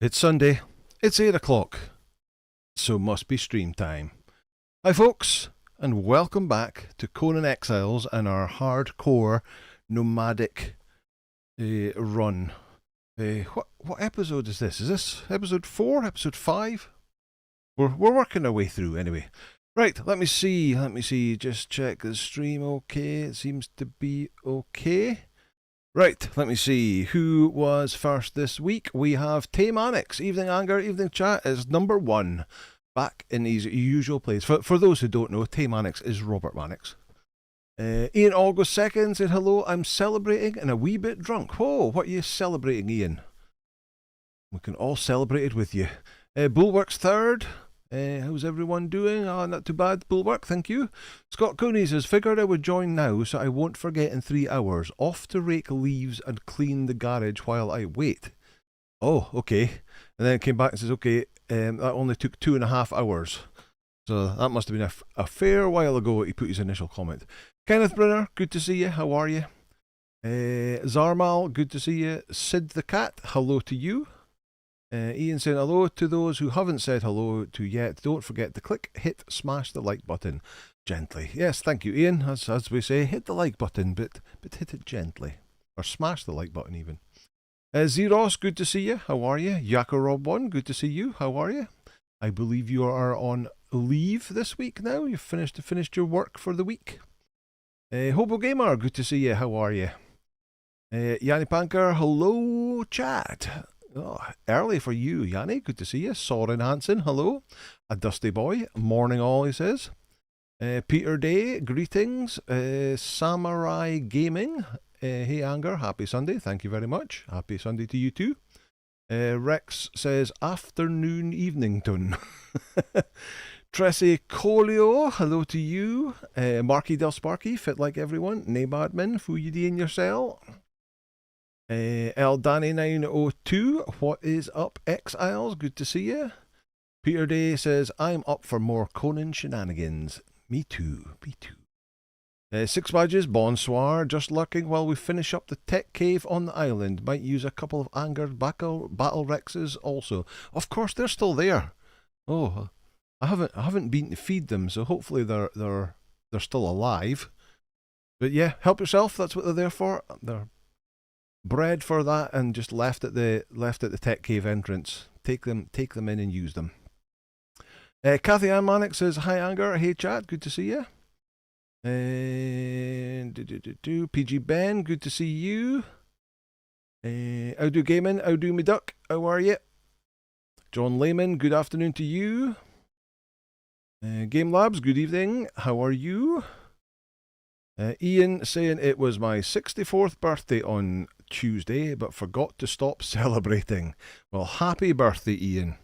It's Sunday, it's 8 o'clock, so must be stream time. Hi folks, and welcome back to Conan Exiles and our hardcore nomadic run. What episode is this? Is this episode 4, episode 5? We're working our way through anyway. Right, let me see, just check the stream okay, it seems to be okay. Right, let me see, who was first this week? We have Tay Mannix, Evening Anger, Evening Chat is number 1, back in his usual place. For those who don't know, Tay Mannix is Robert Mannix. Ian August 2nd said hello, I'm celebrating and a wee bit drunk. Whoa, what are you celebrating, Ian? We can all celebrate it with you. Bulwark's 3rd. How's everyone doing? Not too bad, Bulwark, thank you. Scott Cooney says, figured I would join now so I won't forget in 3 hours. Off to rake leaves and clean the garage while I wait. Oh, okay. And then came back and says, okay, that only took 2.5 hours. So that must have been a fair while ago he put his initial comment. Kenneth Brunner, good to see you. How are you? Zarmal, good to see you. Sid the Cat, hello to you. Ian saying hello to those who haven't said hello to yet. Don't forget to click, hit, smash the like button gently. Yes, thank you, Ian. As we say, hit the like button, but hit it gently. Or smash the like button even. Zeros, good to see you. How are you? Yakorob1, good to see you. How are you? I believe you are on leave this week now. You've finished your work for the week. Hobo Gamer, good to see you. How are you? Yanni Panker, hello, chat. Oh, early for you, Yanni. Good to see you. Soren Hansen, hello. A Dusty Boy, morning all, he says. Peter Day, greetings. Samurai Gaming, hey Anger, happy Sunday. Thank you very much. Happy Sunday to you too. Rex says, afternoon Evenington. Tressie Colio, hello to you. Marky Del Sparky, fit like everyone. Nabadman, Fuyidi in your cell. Danny902, what is up, Exiles? Good to see you. Peter Day says, I'm up for more Conan shenanigans. Me too, me too. 6 Badges, bonsoir, just lurking while we finish up the tech cave on the island. Might use a couple of angered battle Rexes also. Of course, they're still there. Oh, I haven't been to feed them, so hopefully they're still alive. But yeah, help yourself, that's what they're there for. They're bred for that and just left at the tech cave entrance. Take them in and use them. Kathy Ann Mannix says, hi Anger, hey chat, good to see you. PG Ben, good to see you. How do Gaming, how do me duck, how are you? John Lehman, good afternoon to you. Game Labs, good evening, how are you? Ian saying it was my 64th birthday on Tuesday, but forgot to stop celebrating. Well, happy birthday, Ian.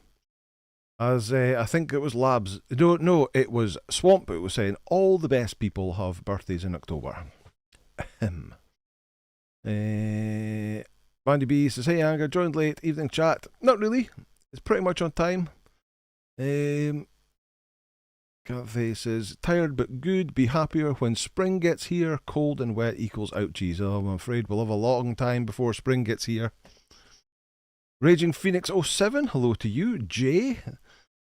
As I think it was Labs. No, it was Swamp. It was saying all the best people have birthdays in October. Bandy B says, hey Anger, joined late, evening chat. Not really. It's pretty much on time. Cafe says, tired but good, be happier when spring gets here, cold and wet equals ouchies. Oh, I'm afraid we'll have a long time before spring gets here. Raging Phoenix 07, hello to you. Jay,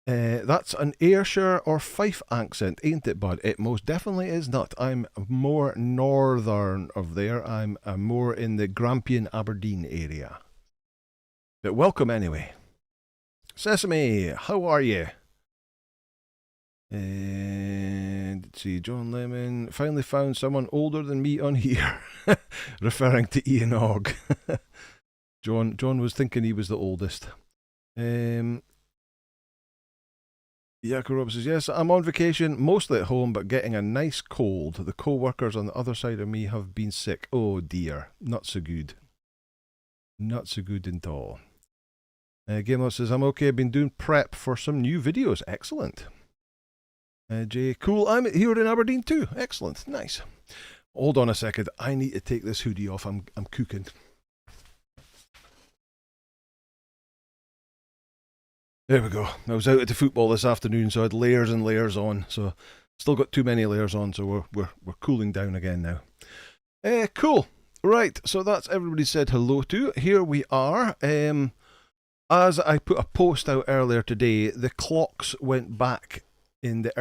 that's an Ayrshire or Fife accent, ain't it, bud? It most definitely is not. I'm more northern of there. I'm more in the Grampian Aberdeen area. But welcome anyway. Sesame, how are you? And let's see, John Lemon finally found someone older than me on here, referring to Ian Ogg. John was thinking he was the oldest. Yakarov says, yes, I'm on vacation, mostly at home, but getting a nice cold. The co-workers on the other side of me have been sick. Oh dear, not so good. Not so good at all. Gamelot says, I'm okay, I've been doing prep for some new videos. Excellent. Jay, cool, I'm here in Aberdeen too. Excellent, nice. Hold on a second, I need to take this hoodie off, I'm cooking. There we go. I was out at the football this afternoon, so I had layers and layers on. So still got too many layers on, so we're cooling down again now. Cool. Right, so that's everybody said hello to. Here we are. as I put a post out earlier today, the clocks went back in the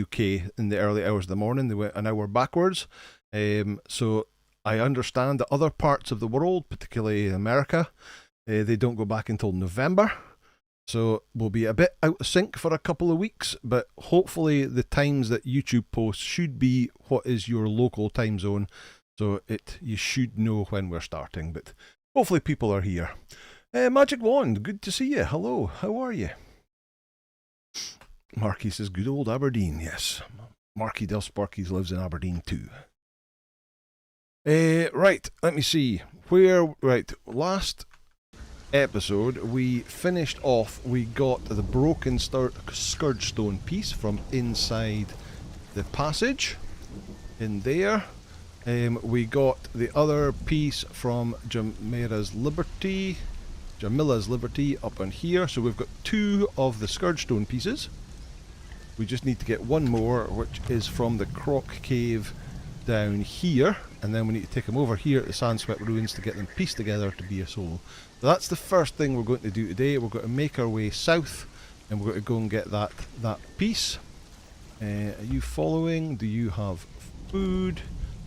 UK in the early hours of the morning. They went an hour backwards. So I understand that other parts of the world, particularly America, they don't go back until November. So we'll be a bit out of sync for a couple of weeks, but hopefully the times that YouTube posts should be what is your local time zone. So you should know when we're starting, but hopefully people are here. Magic Wand, good to see you. Hello, how are you? Marky says, good old Aberdeen, yes. Marky Del Sparkies lives in Aberdeen too. Right, let me see. Last episode we finished off, we got the broken Scourgestone piece from inside the passage in there. We got the other piece from Jamila's Liberty up on here, so we've got 2 of the Scourgestone pieces. We just need to get one more, which is from the Croc Cave down here, and then we need to take them over here at the Sandswept Ruins to get them pieced together to be a soul. So that's the first thing we're going to do today. We're going to make our way south, and we're going to go and get that piece. Are you following? Do you have food?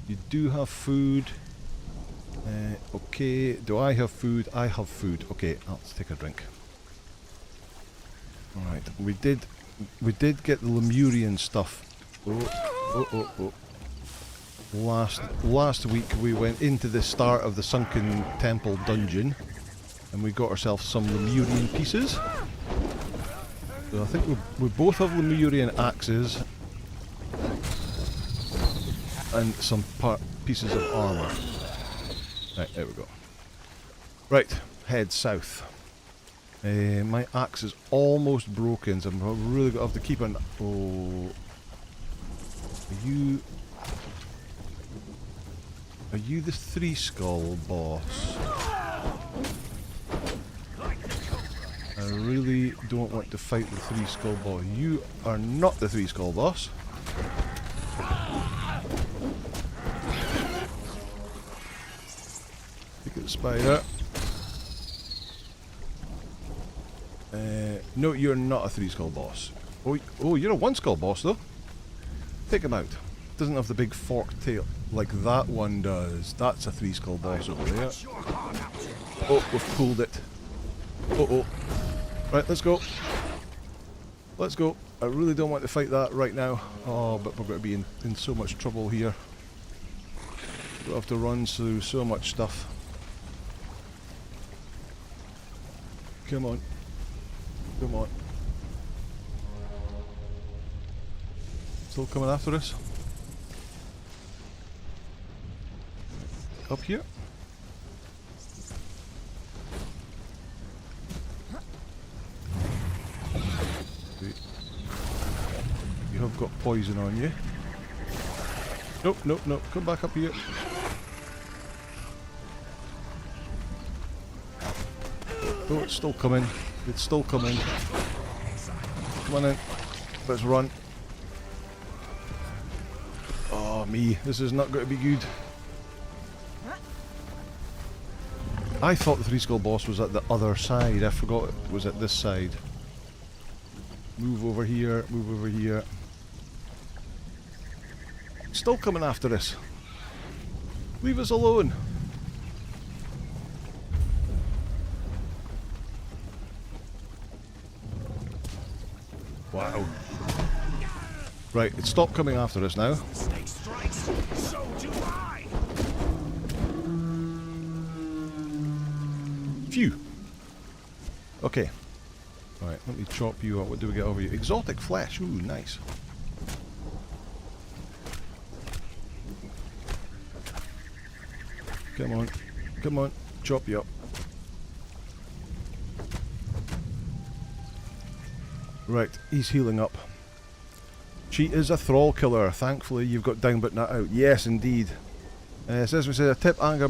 You do have food. Okay, do I have food? I have food. Okay, let's take a drink. Alright, we did get the Lemurian stuff. Last week we went into the start of the Sunken Temple dungeon and we got ourselves some Lemurian pieces. So I think we both have Lemurian axes and some pieces of armour. Right, there we go. Right, head south. My axe is almost broken, so I'm really going to have to keep an... Oh... Are you the 3 skull boss? I really don't want to fight the 3 skull boss. You are not the 3 skull boss. Look at the spider. No, you're not a 3 skull boss. Oh, you're a 1 skull boss though. Take him out. Doesn't have the big forked tail like that one does. That's a 3 skull boss over there. Oh, we've pulled it. Oh. Right, let's go. Let's go. I really don't want to fight that right now. Oh, but we're going to be in so much trouble here. We'll have to run through so much stuff. Come on. Come on. Still coming after us? Up here? Wait. You have got poison on you. Nope. Come back up here. Oh, it's still coming. It's still coming. Come on in. Let's run. Oh, me. This is not going to be good. I thought the 3 skull boss was at the other side. I forgot it was at this side. Move over here. Move over here. Still coming after us. Leave us alone. Wow. Right, it stopped coming after us now. Snake strikes, so do I. Phew. Okay. Alright, let me chop you up. What do we get over here? Exotic flesh. Ooh, nice. Come on. Come on. Chop you up. Right, he's healing up. She is a thrall killer. Thankfully, you've got down but not out. Yes, indeed. Says we said a tip, Anger.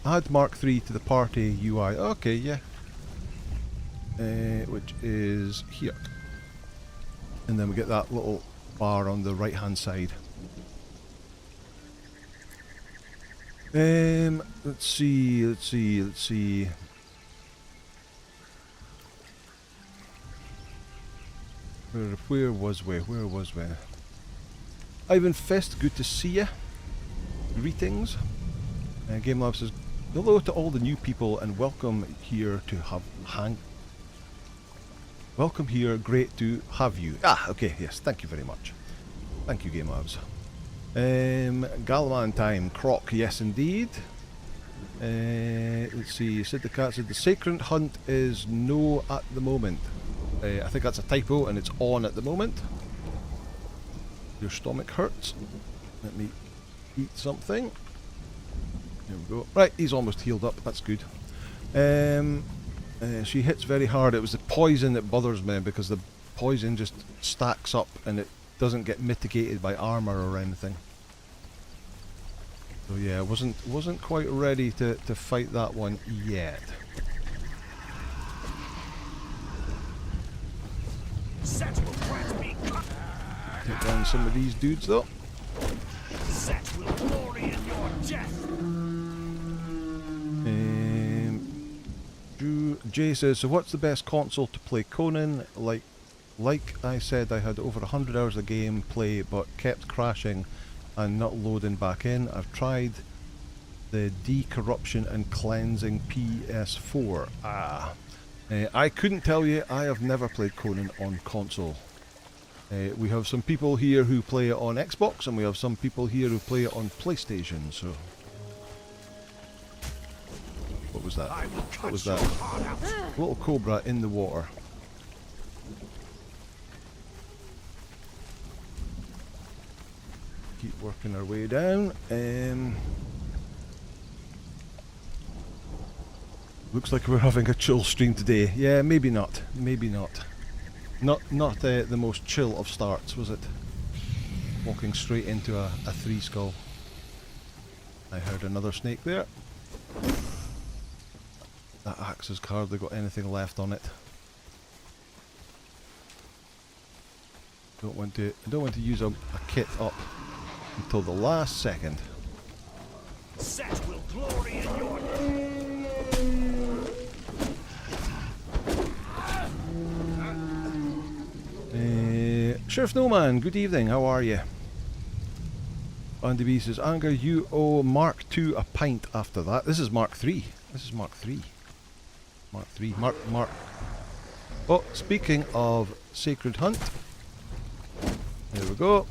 Add Mark 3 to the party UI. Okay, yeah. Which is here. And then we get that little bar on the right hand side. Let's see. Where was we? Where was we? Ivan Fist, good to see you. Greetings. Game Lab says, hello to all the new people and welcome here to welcome here, great to have you. Ah, okay, yes, thank you very much. Thank you, Game Labs. Gallaman time, Croc, yes indeed. Let's see, Sid the Cat said the Sacred Hunt is no at the moment. I think that's a typo and it's on at the moment. Your stomach hurts. Let me eat something. There we go. Right, he's almost healed up, that's good. She hits very hard. It was the poison that bothers me because the poison just stacks up and it doesn't get mitigated by armor or anything. So yeah, wasn't quite ready to fight that one yet. Take down some of these dudes though. Set will glory in your death. Jay says, so what's the best console to play Conan? Like I said, I had over 100 hours of game play but kept crashing and not loading back in. I've tried the decorruption and cleansing PS4. I couldn't tell you, I have never played Conan on console. We have some people here who play it on Xbox and we have some people here who play it on PlayStation, so... What was that? What was that? Little cobra in the water. Keep working our way down. Looks like we're having a chill stream today. Yeah, maybe not. Maybe not. Not the most chill of starts, was it? Walking straight into a 3 skull. I heard another snake there. That axe has hardly got anything left on it. I don't want to use a kit up until the last second. Set will glory in your Sheriff Snowman, good evening, how are you? Andy B says, Anger, you owe Mark II a pint after that. This is Mark III. This is Mark III. Mark III. Mark. Oh, speaking of Sacred Hunt. There we go.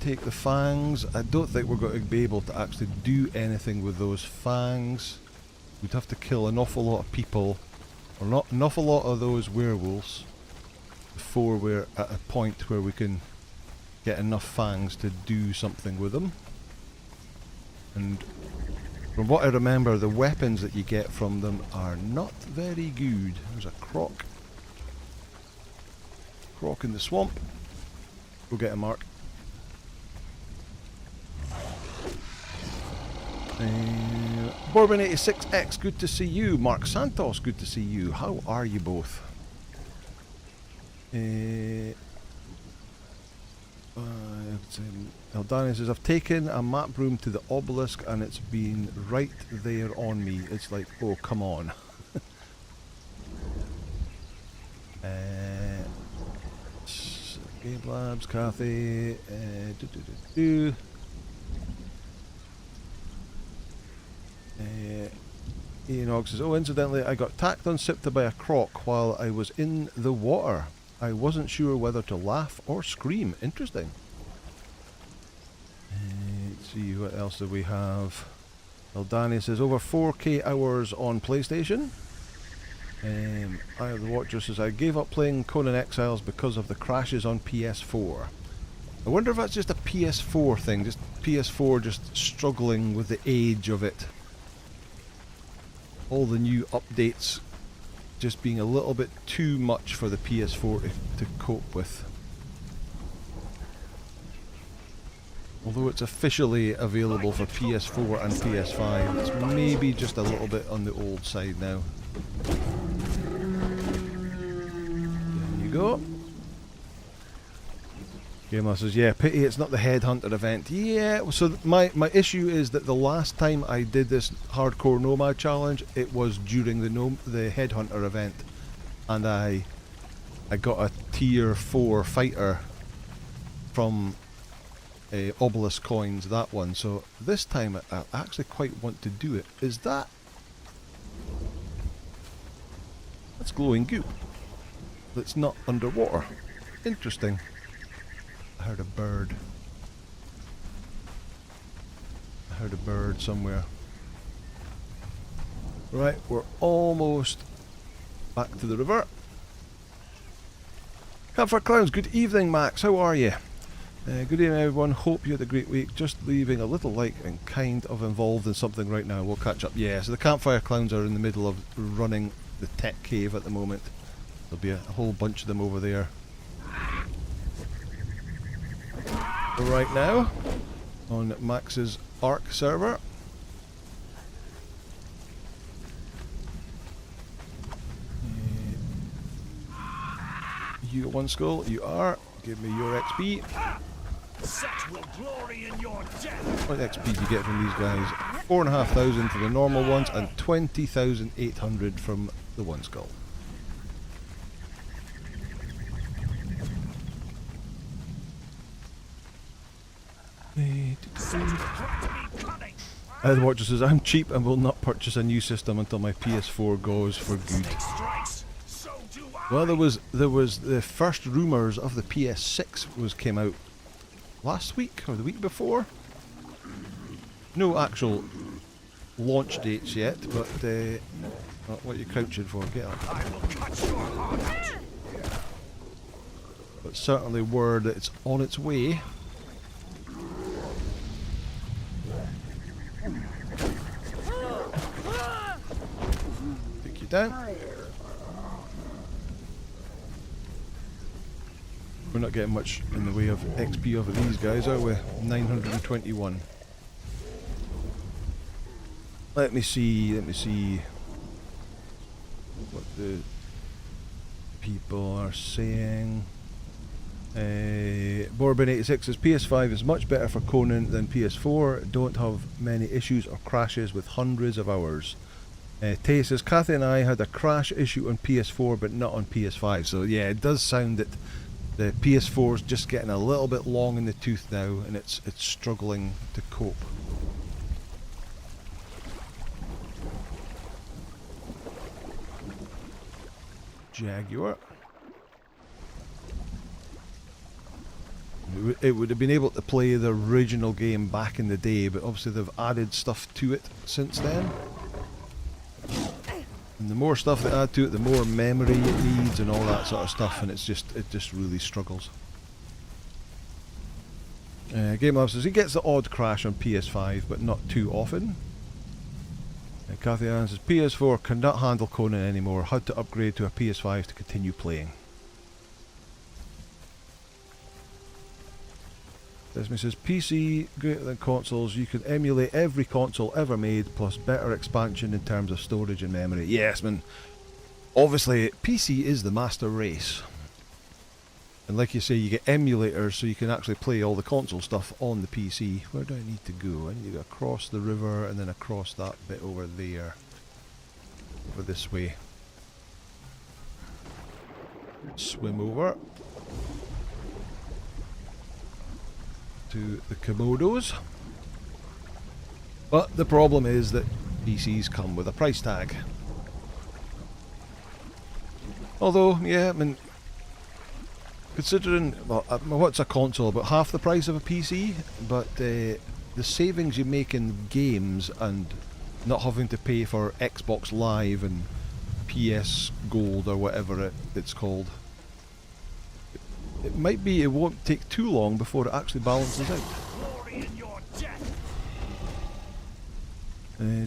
Take the fangs. I don't think we're going to be able to actually do anything with those fangs. We'd have to kill an awful lot of people, or not an awful lot of those werewolves, before we're at a point where we can get enough fangs to do something with them. And from what I remember, the weapons that you get from them are not very good. There's a croc. Croc in the swamp. Go get him, Mark. Bourbon86X, good to see you. Mark Santos, good to see you. How are you both? Eldani says, I've taken a map room to the obelisk and it's been right there on me. It's like, oh, come on. Game Labs, Cathy. Enoch says, oh, incidentally, I got tacked on Sipta by a croc while I was in the water. I wasn't sure whether to laugh or scream. Interesting. Let's see, what else do we have? Eldani says, over 4K hours on PlayStation. Eye of the Watcher says, I gave up playing Conan Exiles because of the crashes on PS4. I wonder if that's just a PS4 thing, just PS4 just struggling with the age of it. All the new updates just being a little bit too much for the PS4 to cope with. Although it's officially available for PS4 and PS5, it's maybe just a little bit on the old side now. There you go. Game Master says, yeah, pity it's not the Headhunter event. Yeah, so my issue is that the last time I did this Hardcore Nomad challenge, it was during the Headhunter event, and I got a tier 4 fighter from Obelisk coins, that one. So this time I actually quite want to do it. Is that... That's glowing goo. That's not underwater. Interesting. I heard a bird. I heard a bird somewhere. Right, we're almost back to the river. Campfire Clowns, good evening Max, how are you? Good evening everyone, hope you had a great week. Just leaving a little like and kind of involved in something right now, we'll catch up. Yeah, so the Campfire Clowns are in the middle of running the tech cave at the moment. There'll be a whole bunch of them over there. Right now, on Max's Ark server. You got one skull, you are. Give me your XP. Such will glory in your death. What XP do you get from these guys? 4,500 for the normal ones and 20,800 from the one skull. The Watcher says, I'm cheap and will not purchase a new system until my PS4 goes for good. Well, there was the first rumours of the PS6 came out last week or the week before. No actual launch dates yet, but what are you crouching for? Get up. But certainly word that it's on its way. Take you down. We're not getting much in the way of XP over these guys, are we? 921. Let me see what the people are saying. Borbin86 says PS5 is much better for Conan than PS4. Don't have many issues or crashes with hundreds of hours. Tay says Kathy and I had a crash issue on PS4 but not on PS5. So yeah, it does sound that the PS4 is just getting a little bit long in the tooth now, and it's struggling to cope. Jaguar. It would have been able to play the original game back in the day, but obviously they've added stuff to it since then. And the more stuff they add to it, the more memory it needs and all that sort of stuff, and it just really struggles. Game Lab says he gets the odd crash on PS5, but not too often. Kathy Ann says PS4 cannot handle Conan anymore. Had to upgrade to a PS5 to continue playing. Desmond says PC greater than consoles. You can emulate every console ever made, plus better expansion in terms of storage and memory. Yes, man. Obviously, PC is the master race. And like you say, you get emulators so you can actually play all the console stuff on the PC. Where do I need to go? I need to go across the river and then across that bit over there. Over this way. Swim over to the Komodos. But the problem is that PCs come with a price tag. Although, yeah, I mean, considering, well, what's a console? About half the price of a PC, but the savings you make in games and not having to pay for Xbox Live and PS Gold or whatever it's called, it might be, it won't take too long before it actually balances out.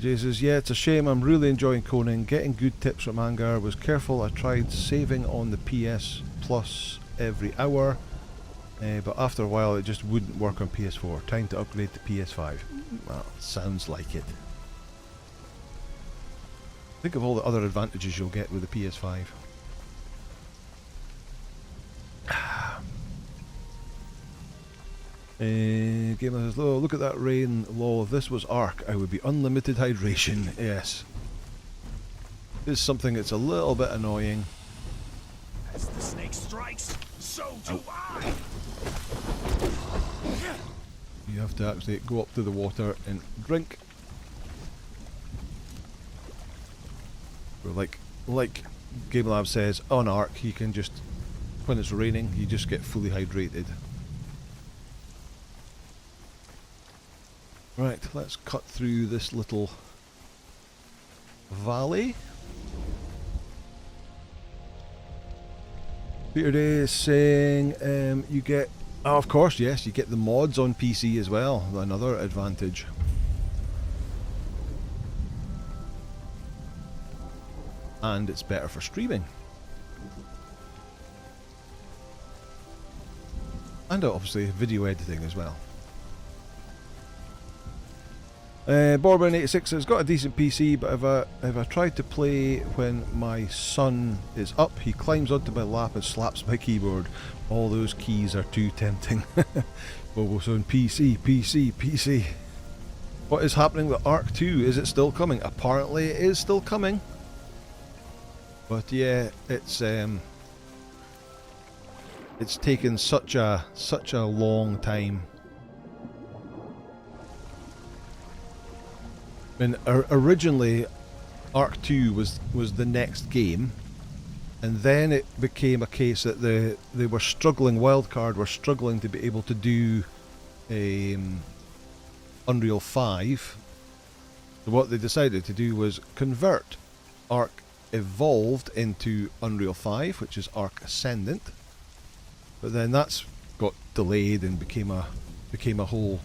Jay says, yeah, it's a shame, I'm really enjoying Conan, getting good tips from Angar, was careful, I tried saving on the PS Plus every hour, but after a while it just wouldn't work on PS4. Time to upgrade to PS5. Well, sounds like it. Think of all the other advantages you'll get with the PS5. Game says, oh, look at that rain. Lol, if this was Ark, I would be unlimited hydration. Yes. This is something that's a little bit annoying. As the snake strikes, so do I. You have to actually go up to the water and drink. Or like Game Lab says, on Ark, you can just, when it's raining, you just get fully hydrated. Right, let's cut through this little valley. Peter Day is saying you get, oh, of course, yes, you get the mods on PC as well, another advantage. And it's better for streaming. And obviously video editing as well. Bourbon86 has got a decent PC, but if I try to play when my son is up, he climbs onto my lap and slaps my keyboard. All those keys are too tempting. Bobo, so on PC. What is happening with Ark 2? Is it still coming? Apparently it is still coming. But yeah, it's taken such a long time. And originally, Ark 2 was the next game, and then it became a case that they were struggling. Wildcard were struggling to be able to do Unreal 5. So what they decided to do was convert Ark Evolved into Unreal 5, which is Ark Ascendant. But then that's got delayed and became a whole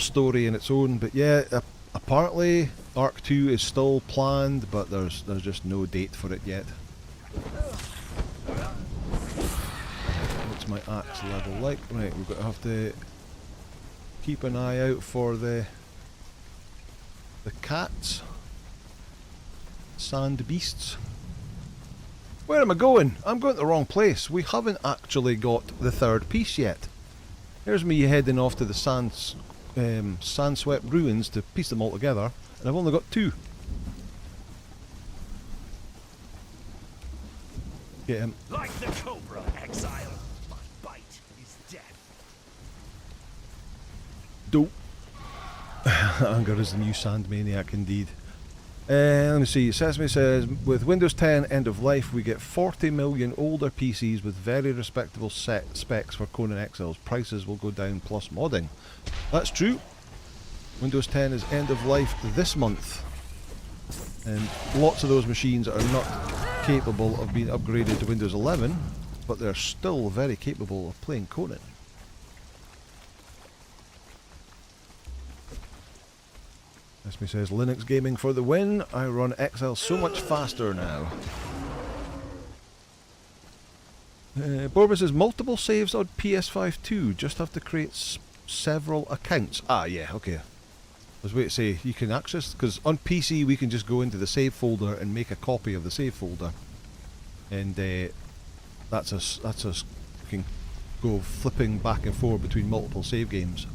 story in its own. But yeah, apparently Ark 2 is still planned, but there's just no date for it yet. What's my axe level like? Right, we're going to have to keep an eye out for the cats. Sand beasts. Where am I going? I'm going to the wrong place. We haven't actually got the third piece yet. Here's me heading off to the Sandswept Ruins to piece them all together, and I've only got 2. Get him. Like the cobra, exile. My bite is death. Dope. Anger is the new sand maniac indeed. Let me see. Sesame says, with Windows 10 end of life, we get 40 million older PCs with very respectable specs for Conan Exiles. Prices will go down plus modding. That's true. Windows 10 is end of life this month, and lots of those machines are not capable of being upgraded to Windows 11, but they're still very capable of playing Conan. Esme says, Linux gaming for the win. I run Excel so much faster now. Borba says, multiple saves on PS5 too. Just have to create several accounts. Ah, yeah, okay. I was waiting to say, you can access, because on PC we can just go into the save folder and make a copy of the save folder. And that's us can go flipping back and forth between multiple save games.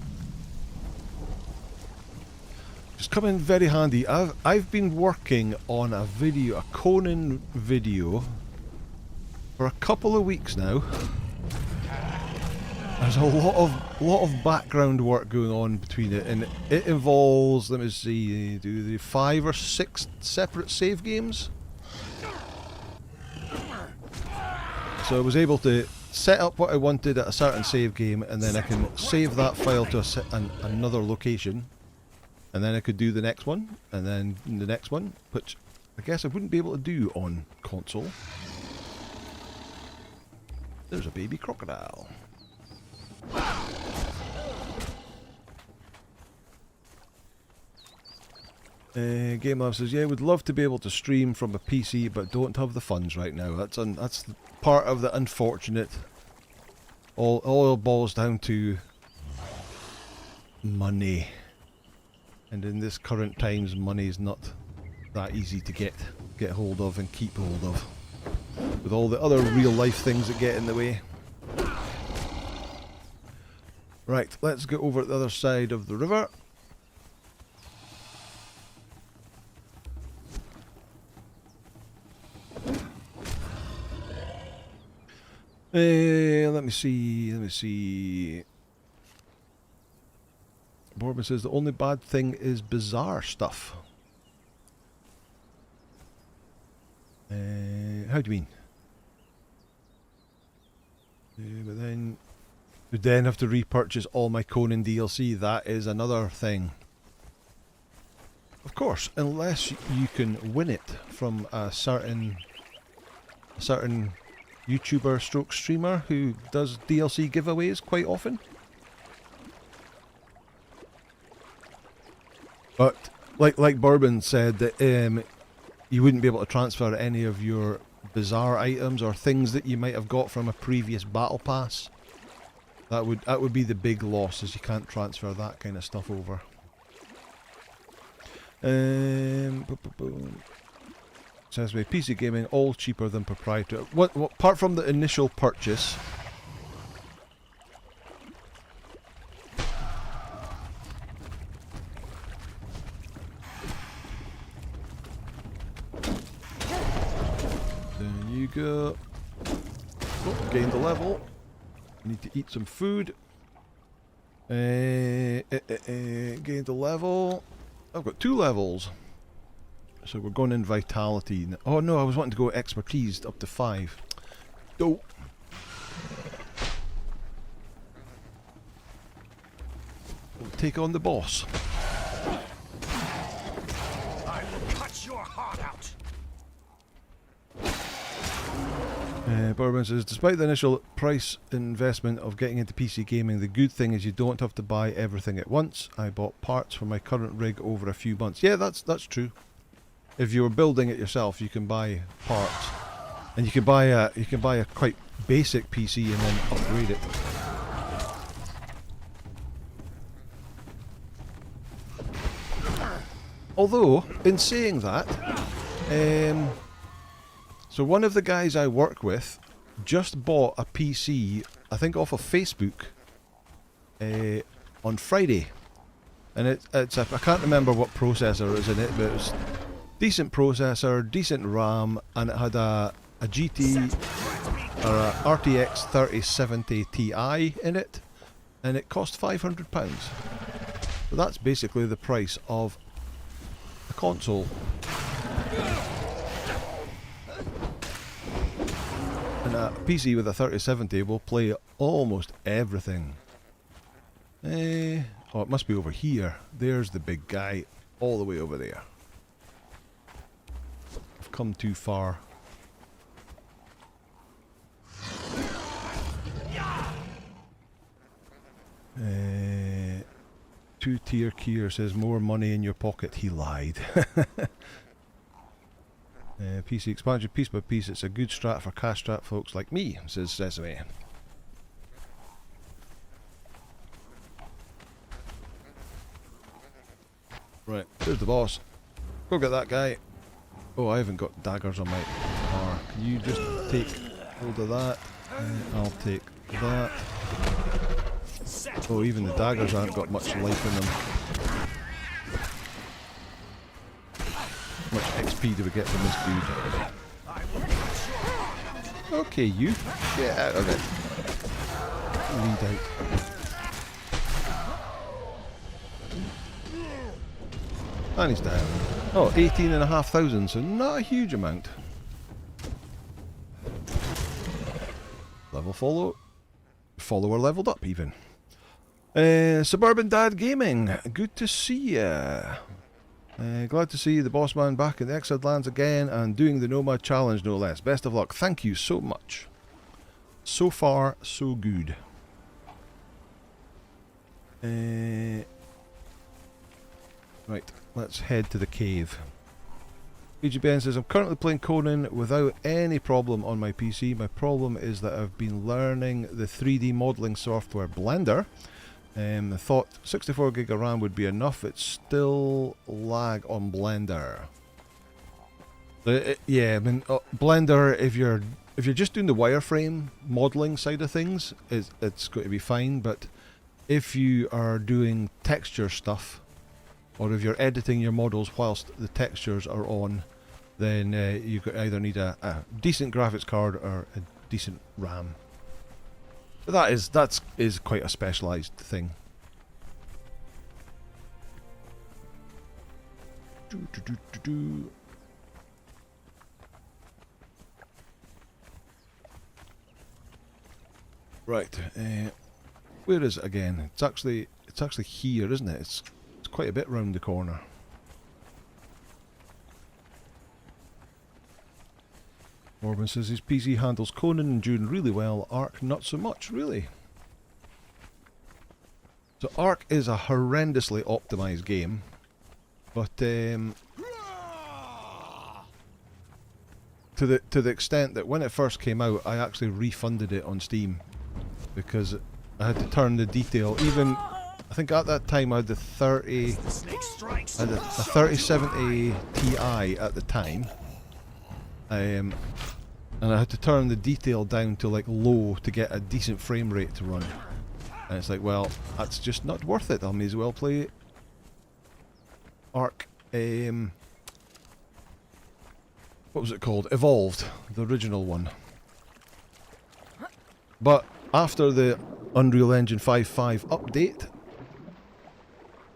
It's come in very handy. I've been working on a Conan video, for a couple of weeks now. There's a lot of background work going on between it, and it involves, let me see, do the 5 or 6 separate save games. So I was able to set up what I wanted at a certain save game, and then I can save that file to another location. And then I could do the next one, and then the next one, which I guess I wouldn't be able to do on console. There's a baby crocodile. Game Lab says, yeah, would love to be able to stream from a PC, but don't have the funds right now. That's part of the unfortunate. All boils down to money. And in this current times, money is not that easy to get hold of and keep hold of, with all the other real life things that get in the way. Right, let's get over at the other side of the river. Let me see. Borbin says the only bad thing is bizarre stuff. How do you mean? But then would then have to repurchase all my Conan DLC. That is another thing. Of course, unless you can win it from a certain YouTuber stroke streamer who does DLC giveaways quite often. But like Bourbon said that you wouldn't be able to transfer any of your bizarre items or things that you might have got from a previous battle pass. That would be the big loss, is you can't transfer that kind of stuff over. Says me, PC gaming all cheaper than proprietary. What apart from the initial purchase. There you go. Oh, gained a level. I need to eat some food. Gained a level. I've got 2 levels. So we're going in vitality. Oh no, I was wanting to go expertise up to 5. Dope. We'll take on the boss. I will cut your heart out. Bourbon says, despite the initial price investment of getting into PC gaming, the good thing is you don't have to buy everything at once. I bought parts for my current rig over a few months. Yeah, that's true. If you were building it yourself, you can buy parts, and you can buy a quite basic PC and then upgrade it. Although, in saying that, so one of the guys I work with just bought a PC, I think off of Facebook, on Friday, and it's I can't remember what processor is in it, but it's decent processor, decent RAM, and it had a GT or a RTX 3070 Ti in it, and it cost £500. So that's basically the price of a console. And a PC with a 3070 will play almost everything. Oh, it must be over here. There's the big guy, all the way over there. I've come too far. Two-tier Kier says more money in your pocket. He lied. PC expansion piece by piece. It's a good strat for cash strat folks like me, says Sesame. Right, there's the boss. Go get that guy. Oh, I haven't got daggers on my car. Can you just take hold of that? I'll take that. Oh, even the daggers haven't got much life in them. How much XP do we get from this dude? Okay, you. Get out of it. Lead out. And he's down. Oh, 18,500, so not a huge amount. Level follower leveled up even. Suburban Dad Gaming, good to see ya. Glad to see the boss man back in the Exiled Lands again and doing the Nomad Challenge no less. Best of luck. Thank you so much. So far, so good. Right, let's head to the cave. EG Ben says, I'm currently playing Conan without any problem on my PC. My problem is that I've been learning the 3D modelling software Blender. I thought 64 gig of RAM would be enough. It's still lag on Blender. Yeah, I mean, Blender, if you're just doing the wireframe modelling side of things, it's going to be fine. But if you are doing texture stuff, or if you're editing your models whilst the textures are on, then you either need a decent graphics card or a decent RAM. But that is quite a specialised thing. Right, where is it again? It's actually here, isn't it? It's quite a bit round the corner. Morban says his PC handles Conan and Dune really well, Ark not so much, really. So Ark is a horrendously optimised game, but to the extent that when it first came out, I actually refunded it on Steam because I had to turn the detail. Even I think at that time I had the 3070 Ti at the time, and I had to turn the detail down to like low to get a decent frame rate to run. And it's like, well, that's just not worth it. I may as well play Ark. What was it called? Evolved, the original one. But after the Unreal Engine 5.5 update,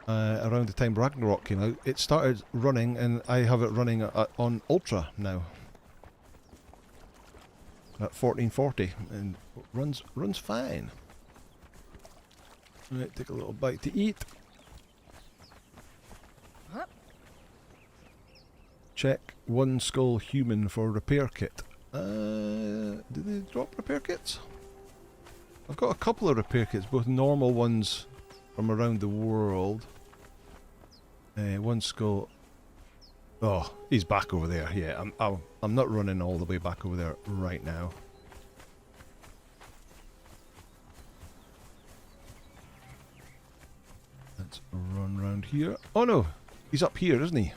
around the time Ragnarok came out, it started running, and I have it running on Ultra now. At 1440, and runs fine. Right, take a little bite to eat. Check one skull human for repair kit. Do they drop repair kits? I've got a couple of repair kits, both normal ones from around the world. One skull. Oh, he's back over there. Yeah, I'm not running all the way back over there right now. Let's run around here. Oh no, he's up here, isn't he?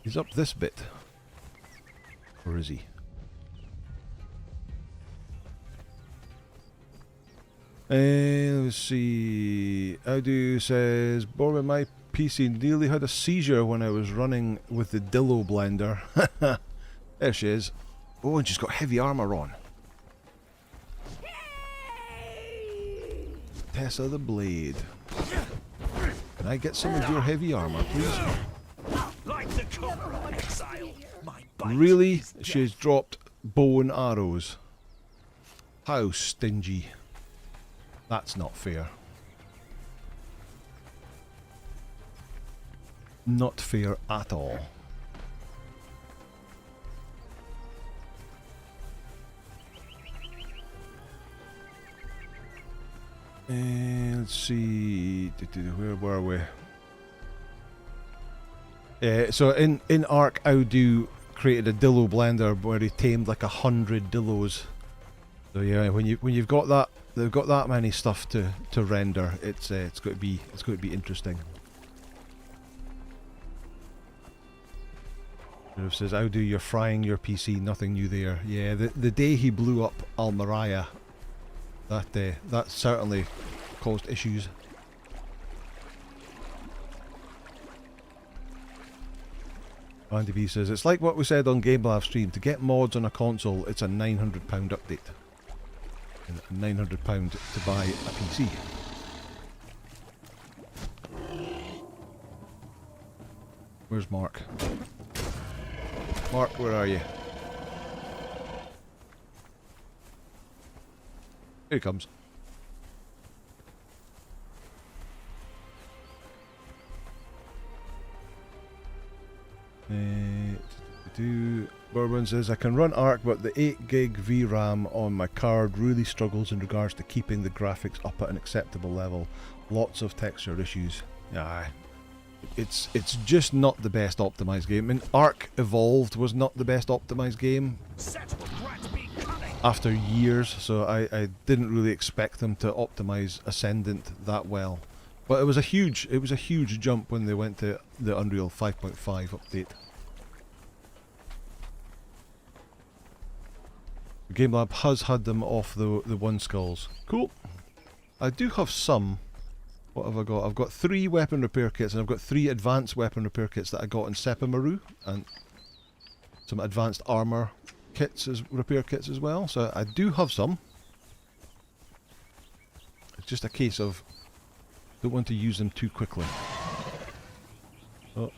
He's up this bit. Or is he? Let's see. Audu says, Borman, my PC nearly had a seizure when I was running with the Dillo blender. There she is. Oh, and she's got heavy armour on. Tessa the Blade. Can I get some of your heavy armour, please? Like the Conan Exiles, my bite Really? is death. She's dropped bow and arrows. How stingy. That's not fair. Not fair at all. Let's see. Where were we? So in Ark, Audu created a Dillo blender where he tamed like 100 Dillos. So yeah, when you've got that, they've got that many stuff to render. It's going to be interesting. It says, Audu, you're frying your PC. Nothing new there. Yeah, the day he blew up Almeria, that certainly caused issues. Andy B says, it's like what we said on Game Lab stream. To get mods on a console, it's a £900 update. And £900 to buy a PC. Where's Mark? Mark, where are you? Here he comes. Bourbon says, I can run Ark, but the 8 gig VRAM on my card really struggles in regards to keeping the graphics up at an acceptable level. Lots of texture issues. Aye. It's just not the best optimized game. I mean, Ark Evolved was not the best optimized game after years, so I didn't really expect them to optimize Ascendant that well. But it was a huge jump when they went to the Unreal 5.5 update. Game Lab has had them off the one skulls. Cool. I do have some. What have I got? I've got 3 weapon repair kits, and I've got 3 advanced weapon repair kits that I got in Sepamaru, and some advanced armor kits as repair kits as well. So I do have some. It's just a case of don't want to use them too quickly. Oh.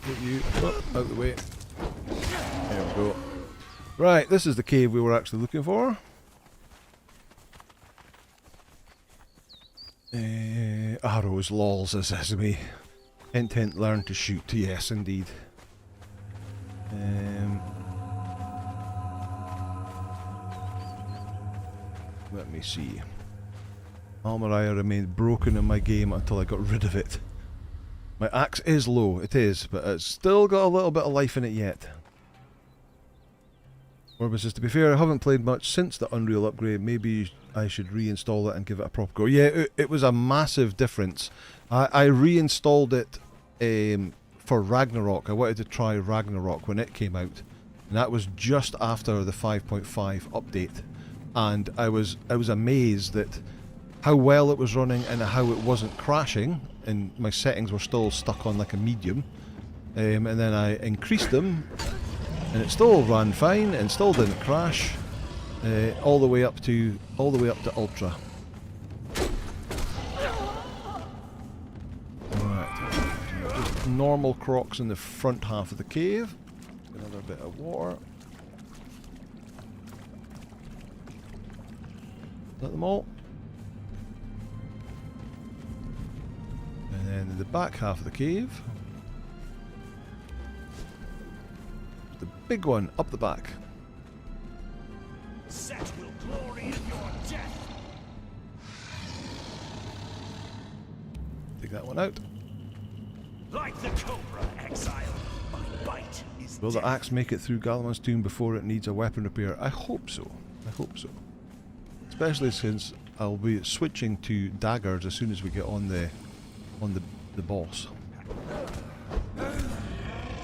Get you up out of the way. There we go. Right, this is the cave we were actually looking for. Arrows, lols, it says to me. Intent learn to shoot. Yes, indeed. Let me see. Almariah remained broken in my game until I got rid of it. My axe is low, it is, but it's still got a little bit of life in it yet. Orbis says, to be fair, I haven't played much since the Unreal upgrade. Maybe I should reinstall it and give it a proper go. Yeah, it was a massive difference. I reinstalled it for Ragnarok. I wanted to try Ragnarok when it came out. And that was just after the 5.5 update. And I was amazed at how well it was running and how it wasn't crashing. And my settings were still stuck on like a medium. And then I increased them. And it still ran fine and still didn't crash, all the way up to ultra. Right, just normal crocs in the front half of the cave. Another bit of water. Is that them all? And then in the back half of the cave. The big one up the back. Set will glory in your death. Take that one out. Like the cobra, exile, my bite is Will the death. axe make it through Gallaman's tomb before it needs a weapon repair? I hope so. I hope so. Especially since I'll be switching to daggers as soon as we get on the boss.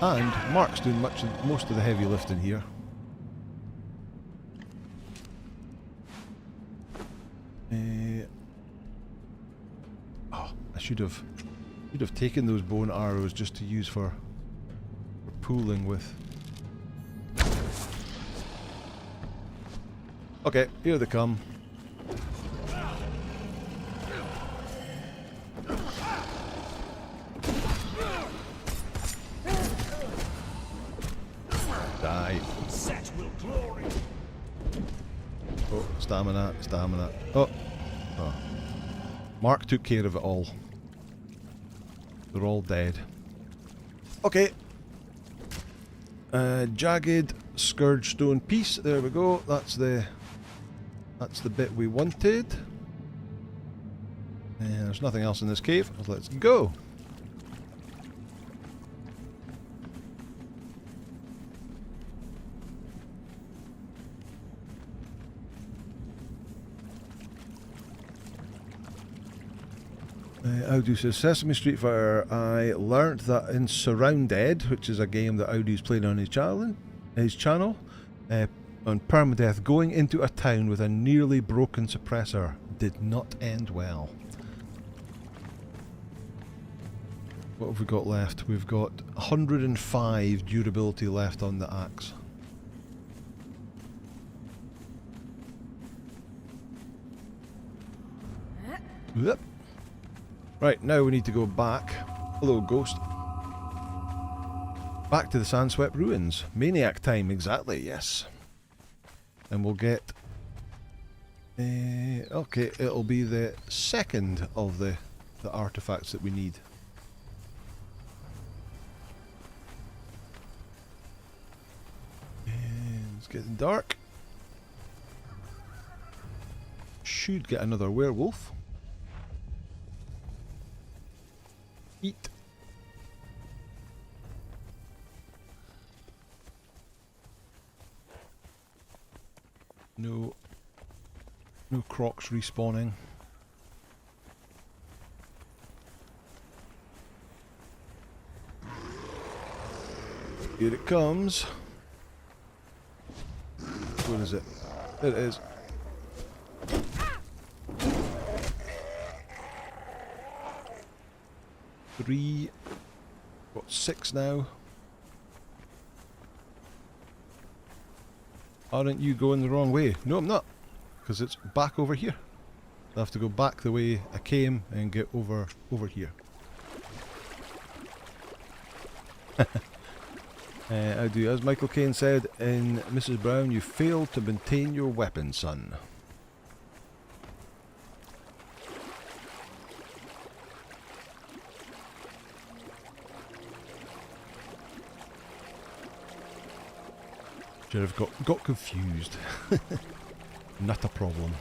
And Mark's doing most of the heavy lifting here. I should have taken those bone arrows just to use for pooling with. Okay, here they come. Die. Set will glory. Oh, stamina, stamina. Oh. Oh. Mark took care of it all. They're all dead. Okay. Jagged Scourgestone piece. There we go. That's the bit we wanted. And there's nothing else in this cave. Let's go. Audu says, Sesame Street Fighter, I learnt that in Surrounded, which is a game that Audu's played on his channel, on permadeath, going into a town with a nearly broken suppressor did not end well. What have we got left? We've got 105 durability left on the axe. Yep. Right, now we need to go back. Hello, ghost. Back to the Sandswept Ruins. Maniac time, exactly, yes. And we'll get... okay, it'll be the second of the artifacts that we need. And it's getting dark. Should get another werewolf. Eat. No crocs respawning. Here it comes. is it? There it is. Three. Got 6 now. Aren't you going the wrong way? No, I'm not. Because it's back over here. I have to go back the way I came and get over here. I do. As Michael Caine said in Mrs. Brown, you failed to maintain your weapon, son. Should have got confused. Not a problem.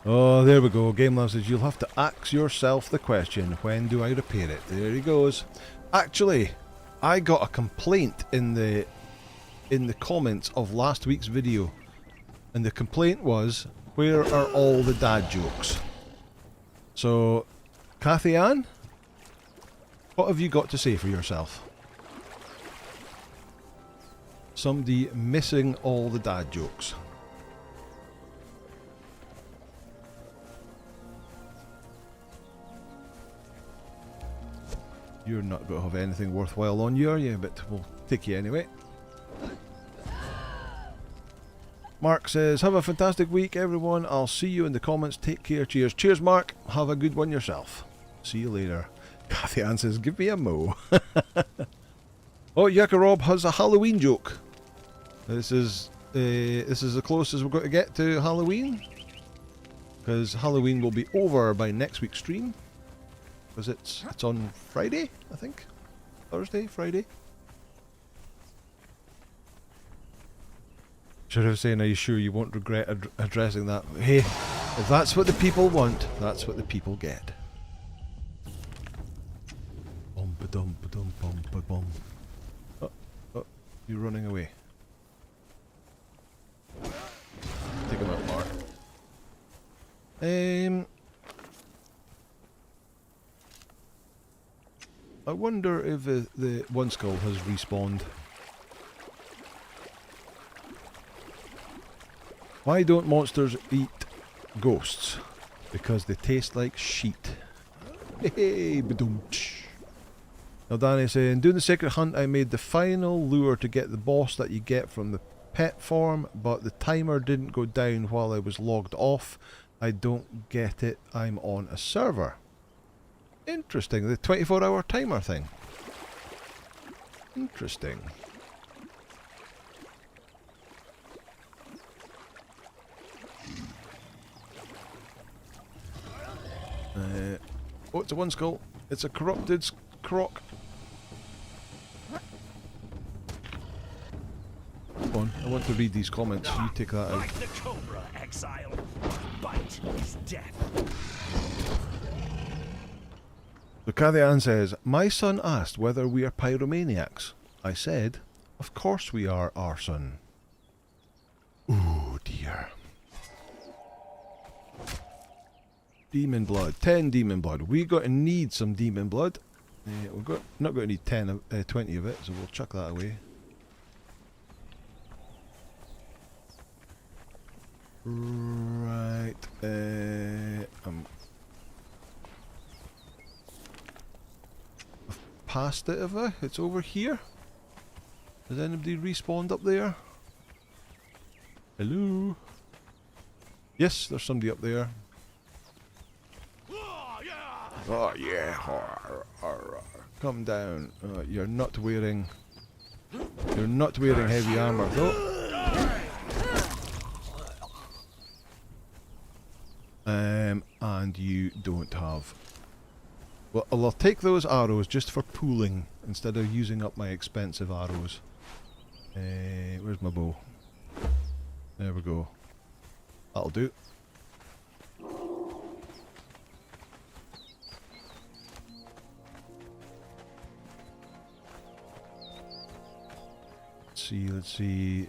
Oh, there we go. Gameland says you'll have to ask yourself the question, when do I repair it? There he goes. Actually, I got a complaint in the comments of last week's video, and the complaint was, where are all the dad jokes? So, Kathy Ann, what have you got to say for yourself? Somebody missing all the dad jokes. You're not going to have anything worthwhile on you, are you? But we'll take you anyway. Mark says, have a fantastic week, everyone. I'll see you in the comments. Take care. Cheers. Cheers, Mark. Have a good one yourself. See you later. Kathy Ann says, give me a mo. Oh, Yucca Rob has a Halloween joke. This is the closest we're going to get to Halloween. Because Halloween will be over by next week's stream. Because it's on Friday, I think. Thursday, Friday. Should I saying, are you sure you won't regret addressing that? Hey, if that's what the people want, that's what the people get. Bum ba dum ba dum bum ba bum. Oh, you're running away. Take him out, Mark. I wonder if the one skull has respawned. Why don't monsters eat ghosts? Because they taste like sheet. Hey, ba-dum-tsh. Now Danny's saying, doing the secret hunt, I made the final lure to get the boss that you get from the pet form, but the timer didn't go down while I was logged off. I don't get it. I'm on a server. Interesting, the 24-hour timer thing. Interesting. Oh, it's a one skull. It's a corrupted croc. Come on, I want to read these comments. You take that out. Like the cobra, exile. Bite is death. So Kathy Ann says, my son asked whether we are pyromaniacs. I said, of course we are, our son. Ooh, dear. Demon blood. 10 demon blood. We're going to need some demon blood. We're not going to need 20 of it, so we'll chuck that away. Right. I've passed it, have I? It's over here. Has anybody respawned up there? Hello? Yes, there's somebody up there. Oh yeah, come down. You're not wearing heavy armor though. And you don't have. Well, I'll take those arrows just for pooling instead of using up my expensive arrows. Where's my bow? There we go. That'll do. Let's see.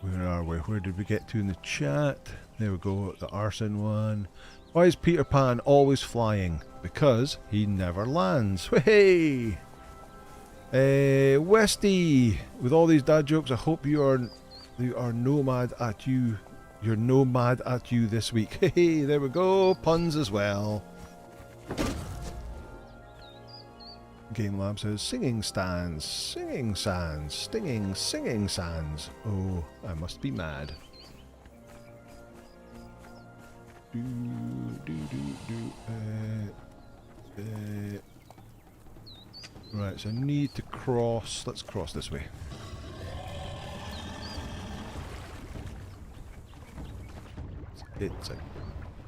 Where are we? Where did we get to in the chat? There we go, the arson one. Why is Peter Pan always flying? Because he never lands. Hey! Westy, with all these dad jokes, I hope you are nomad at you. You're nomad at you this week. Hey, there we go. Puns as well. Game Lab says singing stands, singing sands, stinging, singing sands. Oh, I must be mad. Right, so I need to cross. Let's cross this way. It's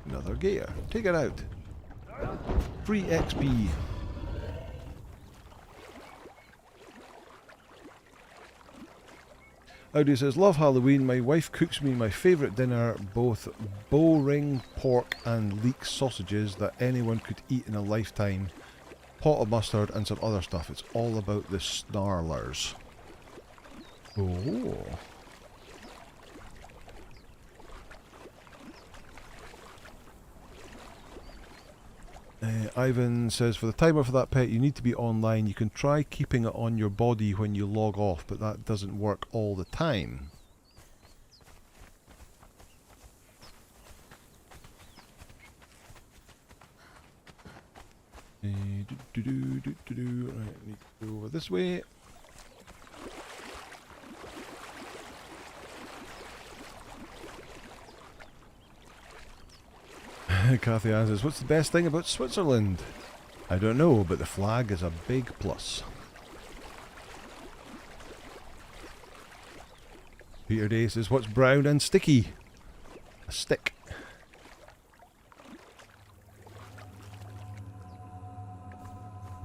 another gator. Take it out. Free XP. Audi says, love Halloween. My wife cooks me my favourite dinner, both bow ring pork and leek sausages that anyone could eat in a lifetime. Pot of mustard and some other stuff. It's all about the snarlers. Oh. Ivan says, for the timer for that pet, you need to be online. You can try keeping it on your body when you log off, but that doesn't work all the time. Right, need to go over this way. Kathy answers, what's the best thing about Switzerland? I don't know, but the flag is a big plus. Peter Day says, what's brown and sticky? A stick.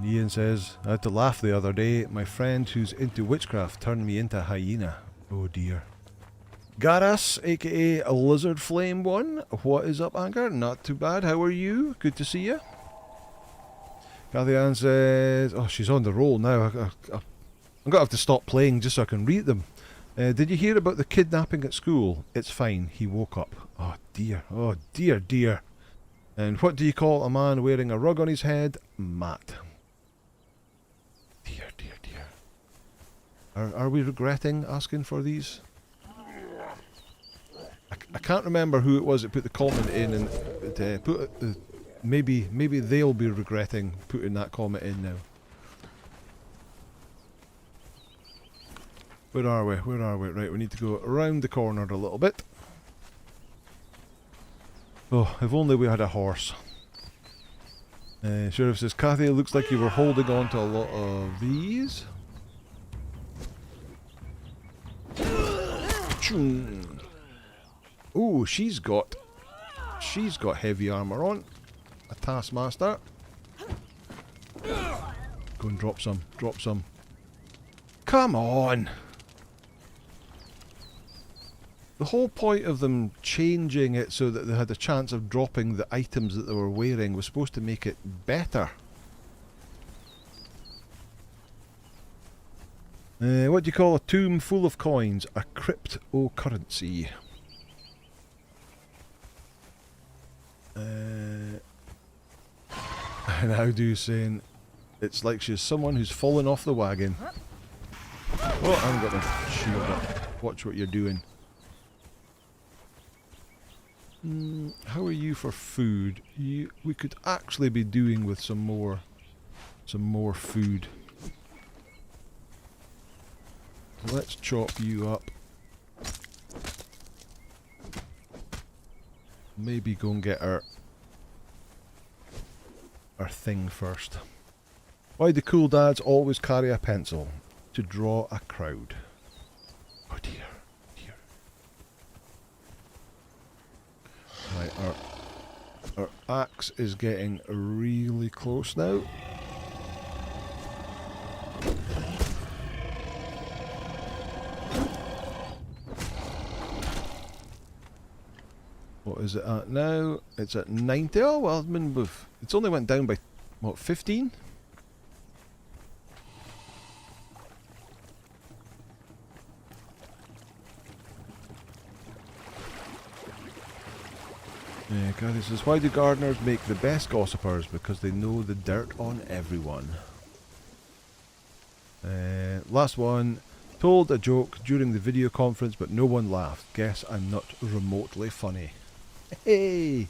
Ian says, I had to laugh the other day. My friend who's into witchcraft turned me into a hyena. Oh dear. Garas, aka a Lizard Flame 1. What is up, Anchor? Not too bad. How are you? Good to see you. Kathy Ann says, oh, she's on the roll now. I'm going to have to stop playing just so I can read them. Did you hear about the kidnapping at school? It's fine. He woke up. Oh dear. Oh dear, dear. And what do you call a man wearing a rug on his head? Matt. Dear, dear, dear. Are we regretting asking for these? I can't remember who it was that put the comment in, and maybe they'll be regretting putting that comment in now. Where are we? Where are we? Right, we need to go around the corner a little bit. Oh, if only we had a horse. Sheriff says, Kathy, it looks like you were holding on to a lot of these. Ooh, she's got heavy armour on. A Taskmaster. Go and drop some. Drop some. Come on! The whole point of them changing it so that they had a chance of dropping the items that they were wearing was supposed to make it better. What do you call a tomb full of coins? A cryptocurrency. And how do you saying it's like she's someone who's fallen off the wagon. Oh, I haven't got my shield up. Watch what you're doing. How are you for food? We could actually be doing with some more food. Let's chop you up. Maybe go and get our thing first. Why do cool dads always carry a pencil? To draw a crowd. Oh dear, dear. Right, our axe is getting really close now. What is it at now? It's at 90. Oh well, I mean, it's only went down by what, 15? Yeah, Kathy says, why do gardeners make the best gossipers? Because they know the dirt on everyone. Last one. Told a joke during the video conference, but no one laughed. Guess I'm not remotely funny. Hey!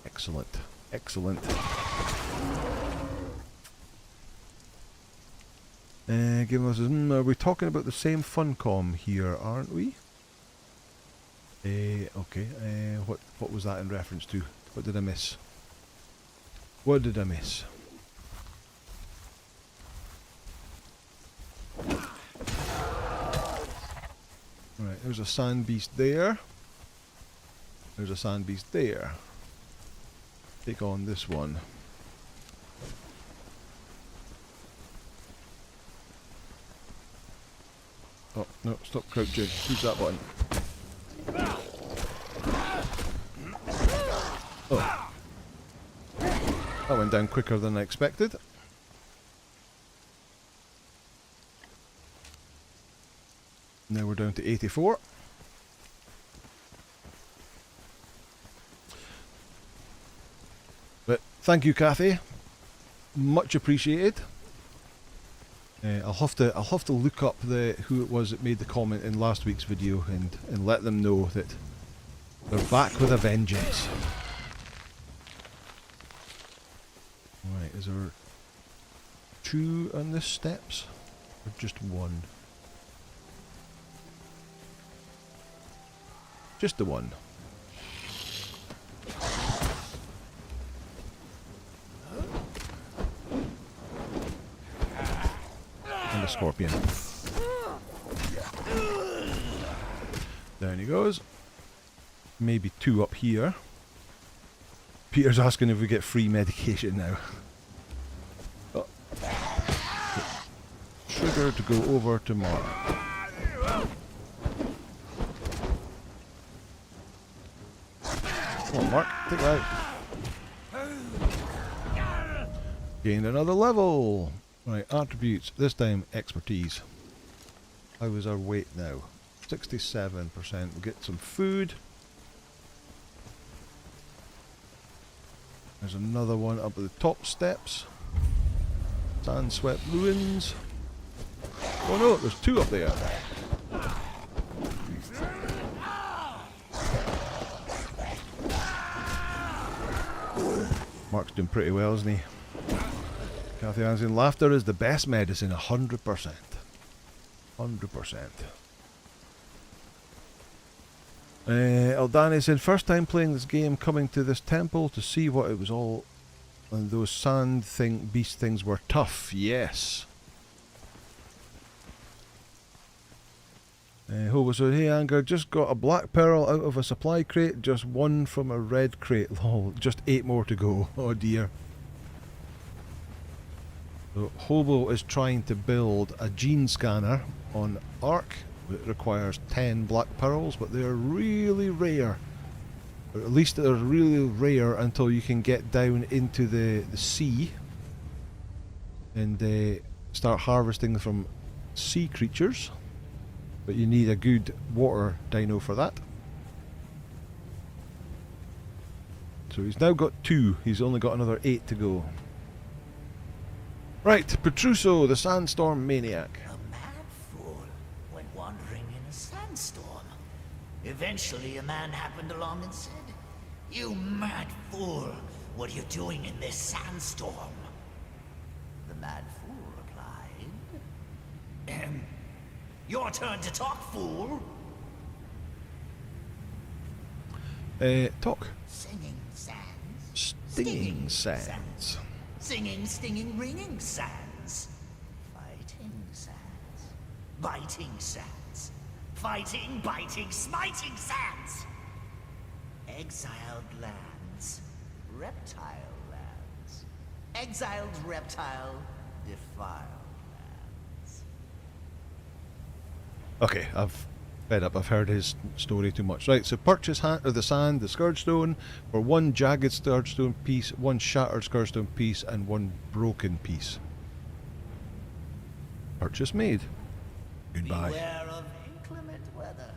Excellent. Excellent. Game of says, are we talking about the same Funcom here, aren't we? Okay. What was that in reference to? What did I miss? What did I miss? Right, there's a sand beast there. There's a sand beast there. Take on this one. Oh, no, stop crouching. Use that button. Oh. That went down quicker than I expected. Now we're down to 84. But thank you, Kathy. Much appreciated. I'll have to look up who it was that made the comment in last week's video and let them know that they're back with a vengeance. Right, is there 2 on the steps or just 1? Just the 1. And a scorpion. Down he goes. Maybe 2 up here. Peter's asking if we get free medication now. Oh. Trigger to go over to Mark. Come on, Mark, take that out. Gained another level. Right, attributes. This time, expertise. How is our weight now? 67%. We'll get some food. There's another one up at the top steps. Sandswept Ruins. Oh no, there's 2 up there. Mark's doing pretty well, isn't he? Kathy Anson, laughter is the best medicine, 100%. 100%. Eldani said, first time playing this game, coming to this temple to see what it was all, and those sand beast things were tough, yes. Hobo said, hey Anger, just got a black pearl out of a supply crate, just 1 from a red crate, lol, just 8 more to go, oh dear. So Hobo is trying to build a gene scanner on Ark. It requires 10 black pearls, but they're really rare. Or at least they're really rare until you can get down into the sea and start harvesting from sea creatures. But you need a good water dino for that. So he's now got 2. He's only got another 8 to go. Right, Pedruso, the sandstorm maniac. A mad fool went wandering in a sandstorm. Eventually a man happened along and said, "You mad fool, what are you doing in this sandstorm?" The mad fool replied, "Your turn to talk, fool." Talk. Singing sands. Stinging sands. Singing, stinging, ringing sands. Fighting sands. Biting sands. Fighting, biting, smiting sands. Exiled lands. Reptile lands. Exiled reptile. Defiled lands. Okay, I've fed up. I've heard his story too much. Right, so purchase the sand, the Scourgestone, for 1 jagged Scourgestone piece, 1 shattered Scourgestone piece, and 1 broken piece. Purchase made. Goodbye. Beware of inclement weather.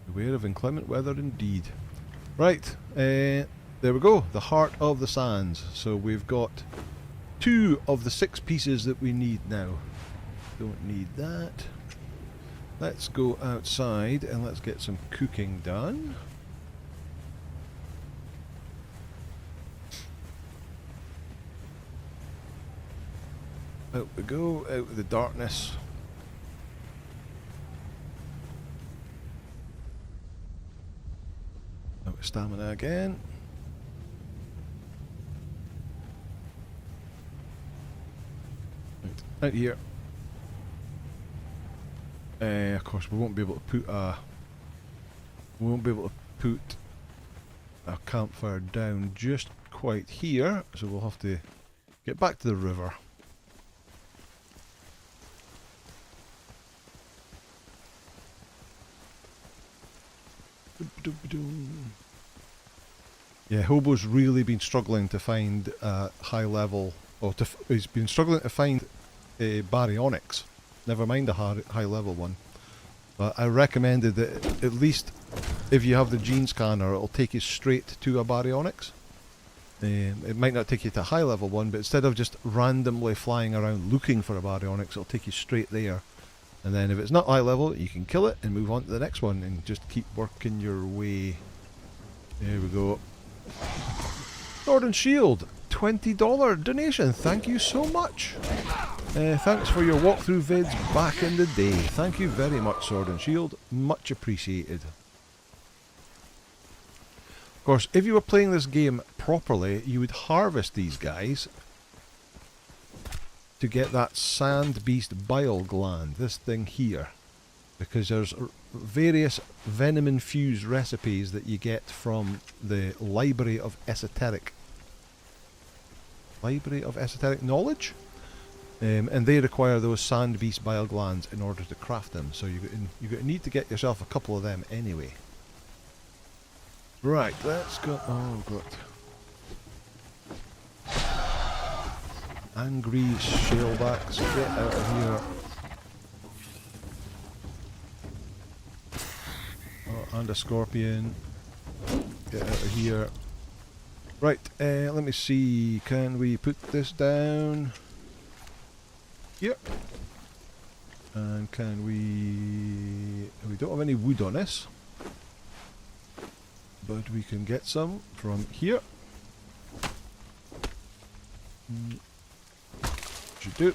Beware of inclement weather indeed. Right, there we go. The Heart of the Sands. So we've got 2 of the 6 pieces that we need now. Don't need that. Let's go outside and let's get some cooking done. Out we go, out of the darkness. Out of stamina again. Right, out here. Of course, we won't be able to put a campfire down just quite here, so we'll have to get back to the river. Yeah, Hobo's really been struggling to find high level, or he's been struggling to find a baryonyx. Never mind a high level one. But I recommended that at least if you have the gene scanner, it'll take you straight to a baryonyx. It might not take you to a high level one, but instead of just randomly flying around looking for a baryonyx, it'll take you straight there. And then if it's not high level, you can kill it and move on to the next one and just keep working your way. There we go. Sword and Shield, $20 donation. Thank you so much. Thanks for your walkthrough vids back in the day. Thank you very much, Sword and Shield. Much appreciated. Of course, if you were playing this game properly, you would harvest these guys to get that Sand Beast Bile Gland, this thing here. Because there's various venom-infused recipes that you get from the Library of Esoteric Knowledge? And they require those Sand Beast Bile Glands in order to craft them, so you're going to need to get yourself a couple of them anyway. Right, let's go. Oh, God. Angry shellbacks, get out of here. Oh, and a scorpion. Get out of here. Right, let me see. Can we put this down? Here. And can we... We don't have any wood on this. But we can get some from here. Should do.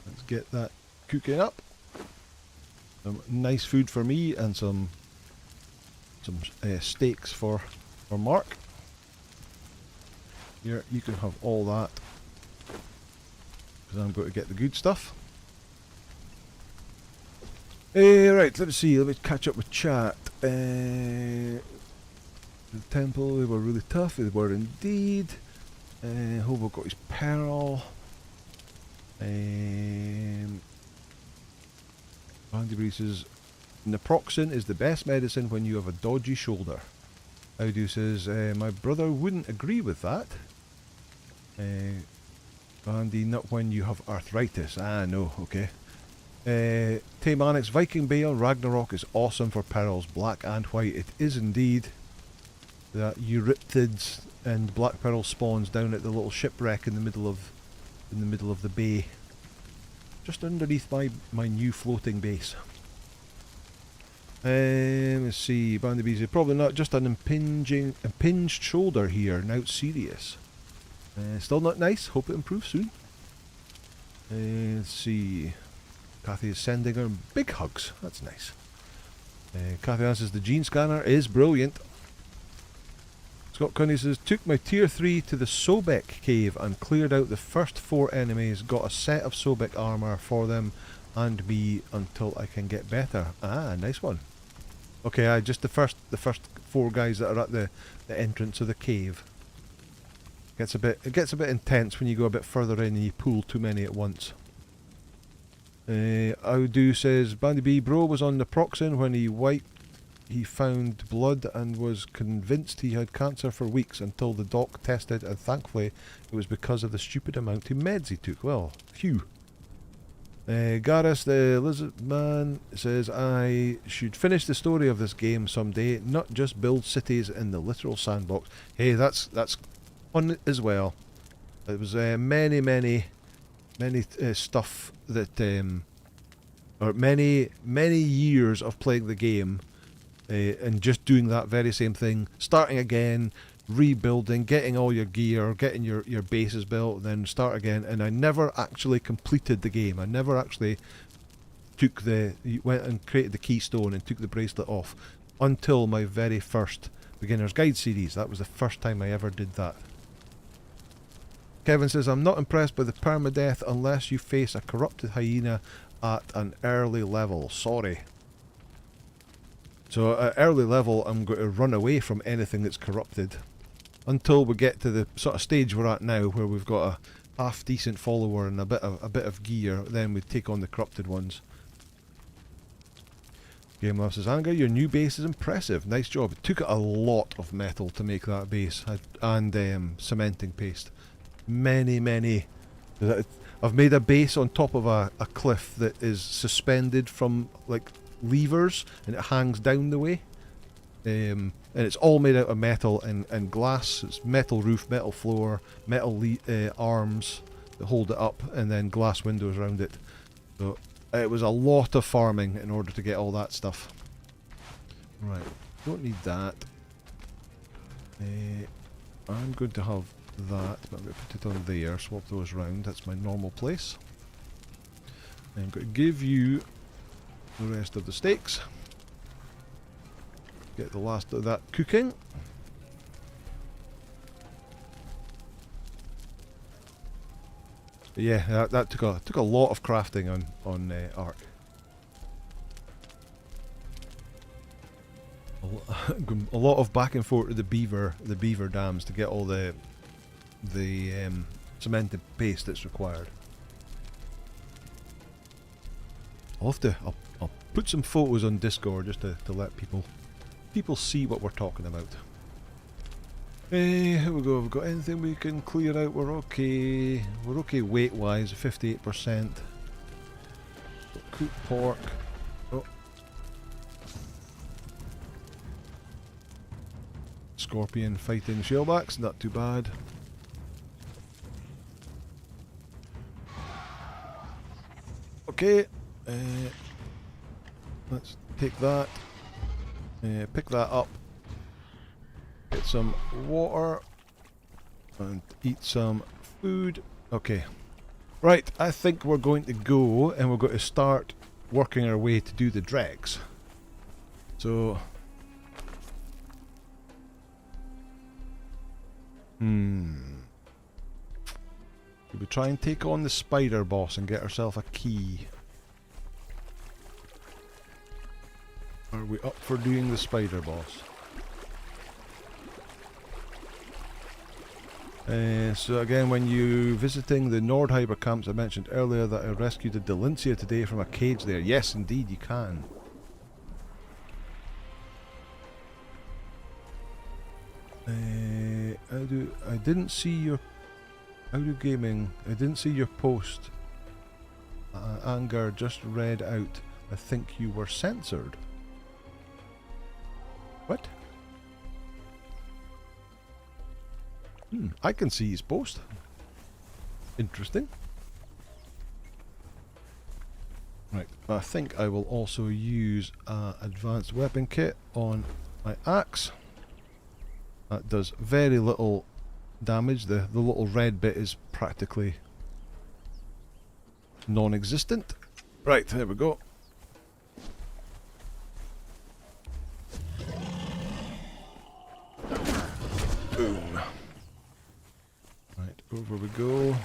Let's get that cooking up. Some nice food for me and some steaks for Mark. Here, you can have all that. Because I'm going to get the good stuff. Right, let's see. Let me catch up with chat. The temple, they were really tough. They were indeed. Hobo got his pearl. Bandy says, naproxen is the best medicine when you have a dodgy shoulder. Audu says, my brother wouldn't agree with that. Bandy, not when you have arthritis. Ah, no, okay. Taymanix, Viking Bale Ragnarok is awesome for pearls, black and white. It is indeed. That Euryptids and black pearl spawns down at the little shipwreck in the middle of the bay, just underneath my new floating base. Let's see, Bandy Bees, probably not, just an impinged shoulder here. Now it's serious. Still not nice. Hope it improves soon. Let's see. Kathy is sending her big hugs. That's nice. Kathy answers, the gene scanner is brilliant. Scott Cunny says, took my tier 3 to the Sobek cave and cleared out the first 4 enemies, got a set of Sobek armor for them and me until I can get better. Ah, nice one. Okay, just the first 4 guys that are at the entrance of the cave. It gets a bit intense when you go a bit further in and you pull too many at once. Audu says, Bandy B bro was on naproxen when he found blood and was convinced he had cancer for weeks until the doc tested, and thankfully it was because of the stupid amount of meds he took. Well, phew. Garrus the lizard man says, I should finish the story of this game someday, not just build cities in the literal sandbox. Hey, that's fun as well. It was many stuff that, or many years of playing the game, and just doing that very same thing, starting again, rebuilding, getting all your gear, getting your bases built, and then start again. And I never actually completed the game. I never actually went and created the keystone and took the bracelet off until my very first beginner's guide series. That was the first time I ever did that. Kevin says, I'm not impressed by the permadeath unless you face a corrupted hyena at an early level. Sorry. So at early level, I'm going to run away from anything that's corrupted until we get to the sort of stage we're at now, where we've got a half decent follower and a bit of gear. Then we take on the corrupted ones. Game Love says, Anga, your new base is impressive. Nice job. It took a lot of metal to make that base, and cementing paste. Many. I've made a base on top of a cliff that is suspended from like levers, and it hangs down the way. And it's all made out of metal and glass. It's metal roof, metal floor, metal arms that hold it up, and then glass windows around it. So it was a lot of farming in order to get all that stuff. Right, don't need that. I'm going to have that, but I'm going to put it on there, swap those round. That's my normal place. I'm going to give you the rest of the steaks. Get the last of that cooking. But yeah, that took a lot of crafting on Ark. A lot of back and forth to the beaver dams to get all the cemented paste that's required. I'll put some photos on Discord just to let people see what we're talking about. Here we go. Have we got anything we can clear out? We're okay. We're okay weight wise, 58%. Cooked pork. Oh. Scorpion fighting shellbacks, not too bad. Okay. Let's take that. Pick that up. Get some water and eat some food. Okay. Right, I think we're going to go and we're going to start working our way to do the Dreggs. So should we try and take on the spider boss and get ourselves a key? Are we up for doing the spider boss? So again, when you visiting the Nordhyber camps, I mentioned earlier that I rescued a Delincia today from a cage there. Yes, indeed, you can. I didn't see your Audio Gaming. I didn't see your post. Anger just read out. I think you were censored. What? I can see his post. Interesting. Right, I think I will also use an advanced weapon kit on my axe. That does very little damage. The little red bit is practically non-existent. Right, there we go. Boom. Right, over we go.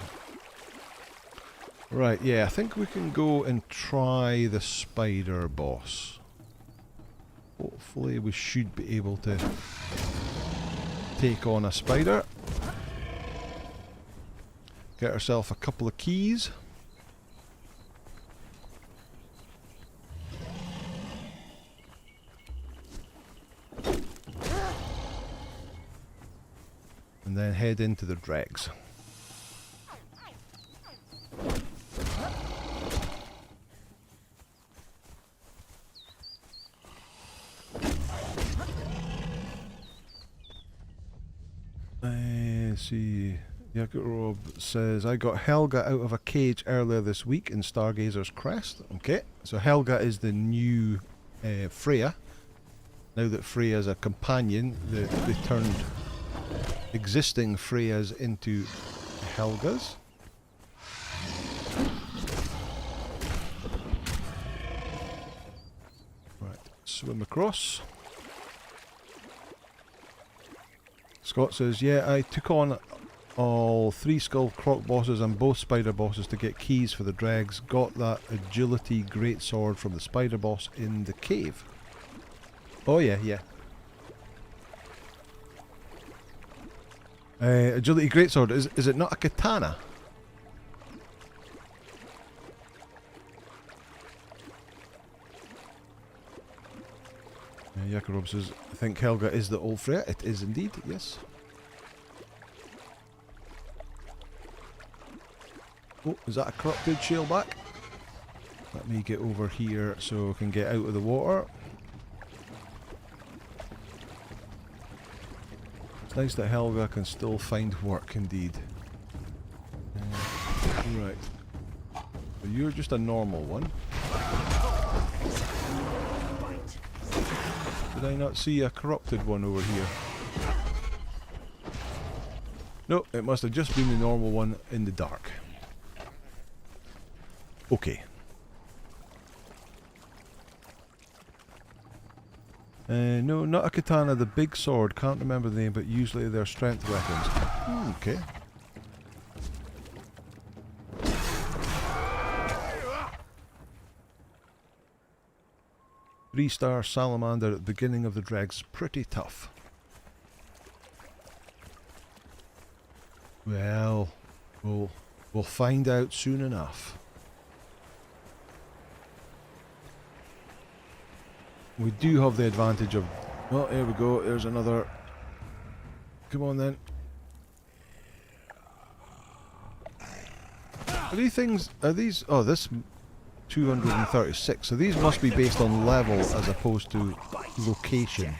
Right, yeah, I think we can go and try the spider boss. Hopefully we should be able to take on a spider. Get ourselves a couple of keys. And then head into the Dreggs. See, Rob says, I got Helga out of a cage earlier this week in Stargazer's Crest. Okay, so Helga is the new Freya. Now that Freya's a companion, they turned existing Freyas into Helgas. Right, swim across. Scott says, yeah, I took on all 3 Skull Croc bosses and both Spider bosses to get keys for the Dreggs. Got that agility greatsword from the Spider boss in the cave. Oh yeah, yeah. Agility greatsword, is it not a katana? Jakob says, I think Helga is the old Freya. It is indeed, yes. Oh, is that a corrupted shaleback? Let me get over here so I can get out of the water. It's nice that Helga can still find work, indeed. Right. So you're just a normal one. Did I not see a corrupted one over here? Nope, it must have just been the normal one in the dark. Okay. No, not a katana, the big sword. Can't remember the name, but usually they're strength weapons. Okay. Three-star salamander at the beginning of the Dreggs. Pretty tough. Well, we'll find out soon enough. We do have the advantage of... Well, here we go. There's another... Come on then. Are these things... Are these... Oh, this... 236. So these must be based on level as opposed to location.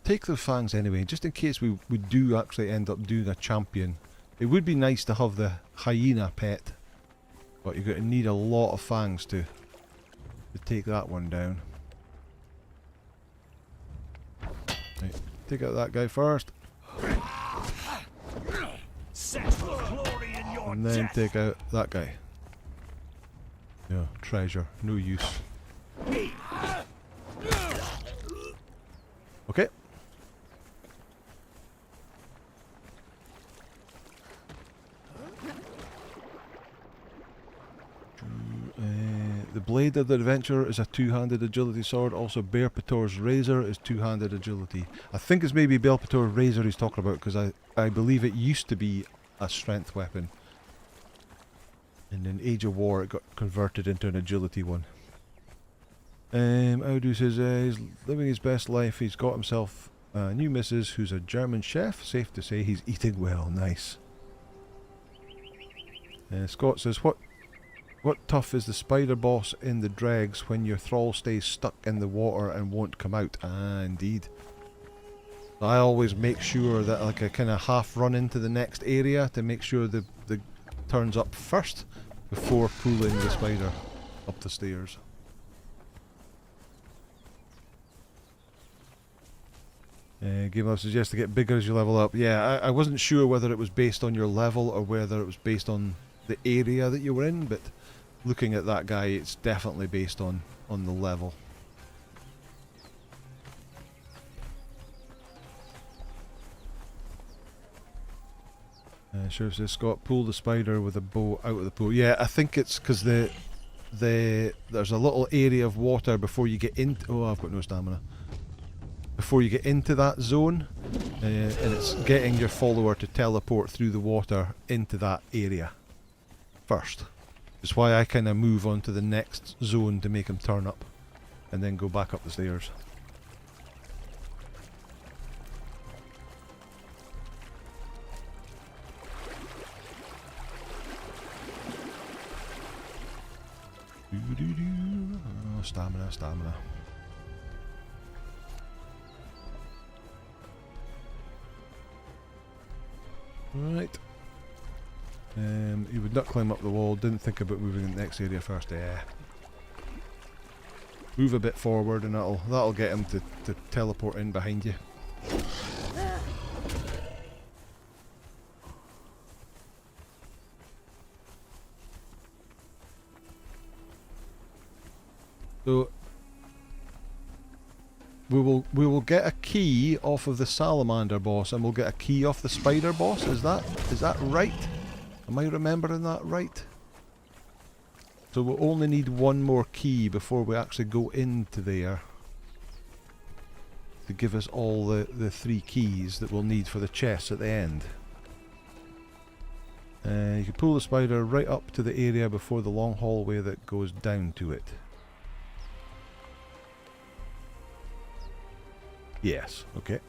Take the fangs anyway, just in case we do actually end up doing a champion. It would be nice to have the hyena pet, but you're going to need a lot of fangs to take that one down. Right, take out that guy first. And then take out that guy. Yeah, treasure, no use. Okay. The blade of the adventurer is a two-handed agility sword. Also, Bear Pator's razor is two-handed agility. I think it's maybe Bear Pator's razor he's talking about, because I believe it used to be a strength weapon. And in Age of War it got converted into an agility one. Audu says he's living his best life. He's got himself a new missus who's a German chef. Safe to say he's eating well. Nice. Scott says, what tough is the spider boss in the Dreggs when your thrall stays stuck in the water and won't come out? Ah, indeed. I always make sure that like I kind of half run into the next area to make sure the turns up first before pulling the spider up the stairs. Game Love suggests to get bigger as you level up. Yeah, I wasn't sure whether it was based on your level or whether it was based on the area that you were in, but looking at that guy, it's definitely based on the level. Sheriff says, Scott, pull the spider with a bow out of the pool. Yeah, I think it's because there's a little area of water before you get into... Oh, I've got no stamina. Before you get into that zone, and it's getting your follower to teleport through the water into that area first. It's why I kind of move on to the next zone to make him turn up, and then go back up the stairs. Oh, stamina. Right. He would not climb up the wall. Didn't think about moving in the next area first. Yeah. Move a bit forward and that'll get him to teleport in behind you. So we will get a key off of the salamander boss, and we'll get a key off the spider boss. Is that right? Am I remembering that right? So we'll only need one more key before we actually go into there to give us all the 3 keys that we'll need for the chest at the end. You can pull the spider right up to the area before the long hallway that goes down to it. Yes, okay.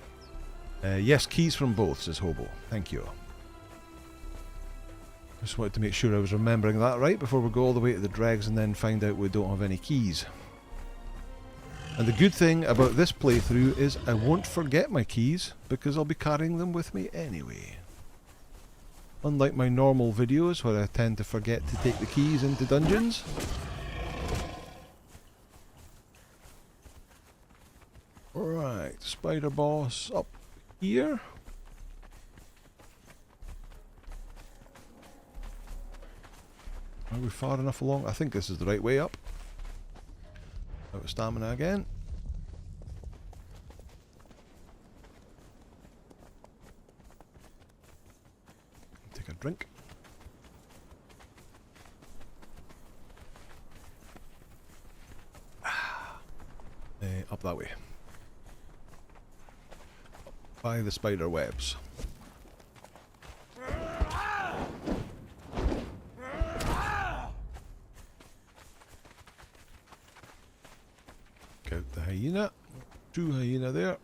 Yes, keys from both, says Hobo. Thank you. Just wanted to make sure I was remembering that right before we go all the way to the Dreggs and then find out we don't have any keys. And the good thing about this playthrough is I won't forget my keys because I'll be carrying them with me anyway. Unlike my normal videos where I tend to forget to take the keys into dungeons. Alright, spider boss up here. Are we far enough along? I think this is the right way up. Out of stamina again. Take a drink. Up that way. By the spider webs. Count the hyena. 2 hyena there.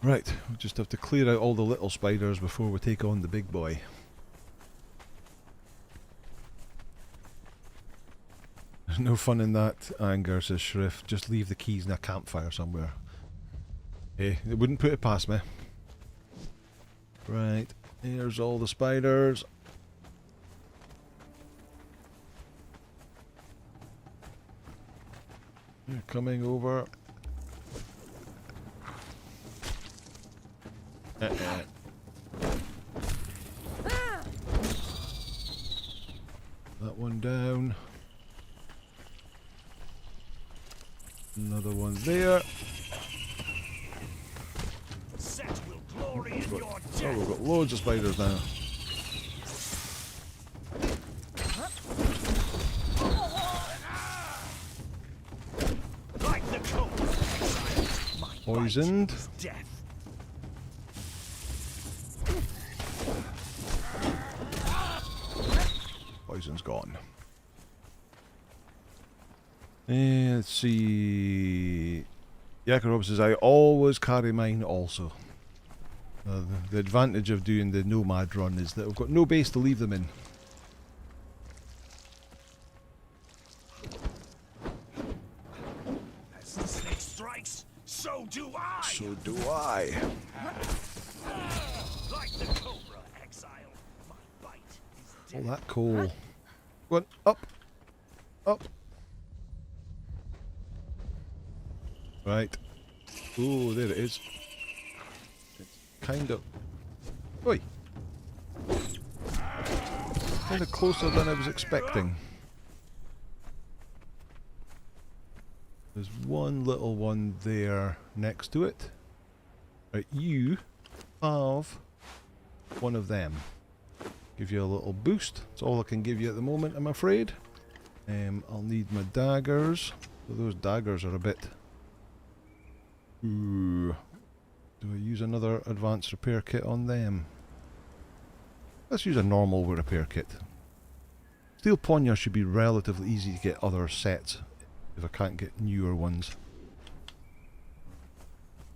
Right, we just have to clear out all the little spiders before we take on the big boy. There's no fun in that anger, says Shrift. Just leave the keys in a campfire somewhere. Hey, it wouldn't put it past me. Right, here's all the spiders. They're coming over. That one down. Another one there. Oh, we've got loads of spiders now. Poisoned. Poison's gone. And let's see. Yakorob says, I always carry mine also. The advantage of doing the Nomad run is that we've got no base to leave them in. As the snake strikes, so do I. So do I. Like the cobra, exile. My bite is All that coal. Go on, up. Up. Right. Oh, there it is. Kind of. Oi! Kind of closer than I was expecting. There's one little one there next to it. Right, you have one of them. Give you a little boost. That's all I can give you at the moment, I'm afraid. I'll need my daggers. So those daggers are a bit... Ooh. Do I use another advanced repair kit on them? Let's use a normal repair kit. Steel Ponya should be relatively easy to get other sets if I can't get newer ones.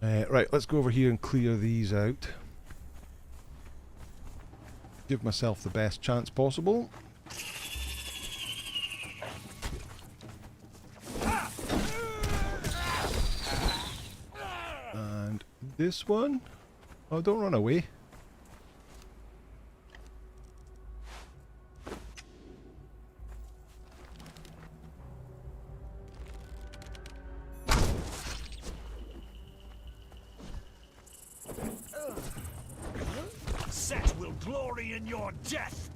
Right, let's go over here and clear these out. Give myself the best chance possible. This one? Oh, don't run away. Set will glory in your death.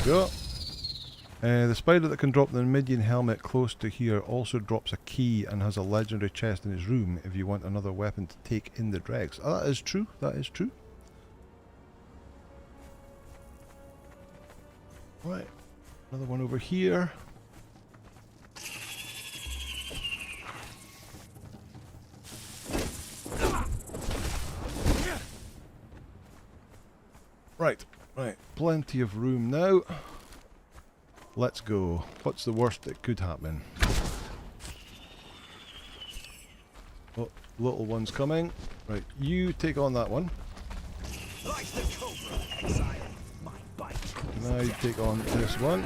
Go. The spider that can drop the Midian helmet close to here also drops a key and has a legendary chest in his room if you want another weapon to take in the Dreggs. Oh, that is true. That is true. Right. Another one over here. Right. Right. Plenty of room now. Let's go. What's the worst that could happen? Oh, little one's coming. Right, you take on that one. Like the cobra, exile. My bite. Now you take on this one.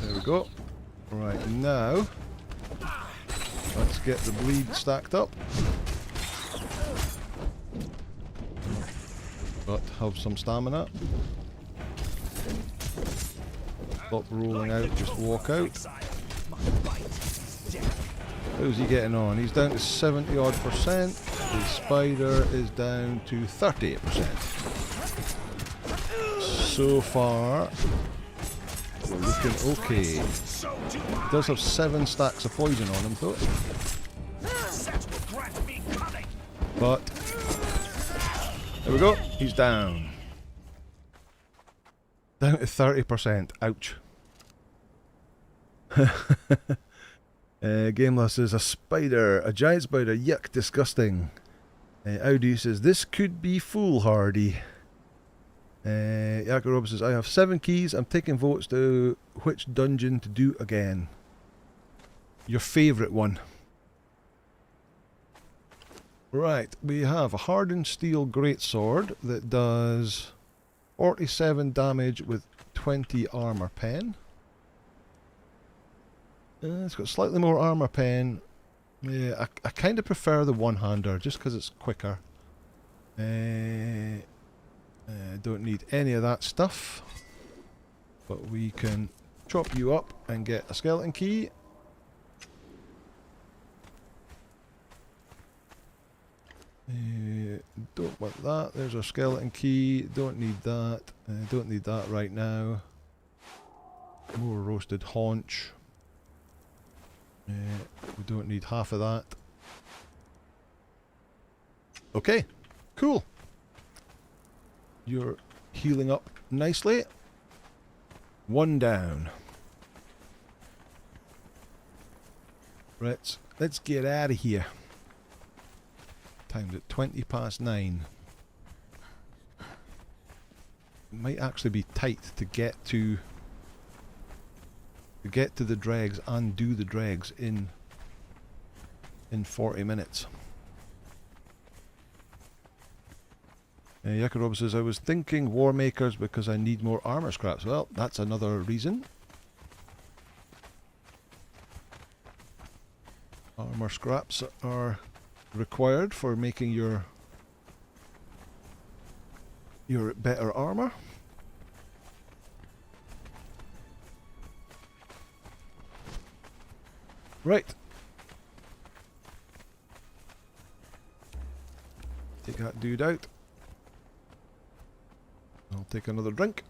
There we go. Right, now let's get the bleed stacked up. But have some stamina. Stop rolling out, just walk out. How's he getting on? He's down to 70 odd percent. The spider is down to 38%. So far, we're looking okay. He does have 7 stacks of poison on him though. But, there we go, he's down. Down to 30%. Ouch. Gameless says, a spider. A giant spider. Yuck, disgusting. Audi says, this could be foolhardy. Yakorob says, I have 7 keys. I'm taking votes to which dungeon to do again. Your favourite one. Right, we have a hardened steel greatsword that does 47 damage with 20 armor pen. It's got slightly more armor pen. Yeah, I kind of prefer the one-hander just because it's quicker. Don't need any of that stuff. But we can chop you up and get a skeleton key. Don't want that. There's our skeleton key. Don't need that. Don't need that right now. More roasted haunch. We don't need half of that. Okay, cool. You're healing up nicely. 1 down. Let's get out of here. Timed at 20 past 9. It might actually be tight to get to the Dreggs and do the Dreggs in 40 minutes. Yakorob says, I was thinking war makers because I need more armor scraps. Well, that's another reason. Armor scraps are required for making your better armor. Right. Take that dude out. I'll take another drink.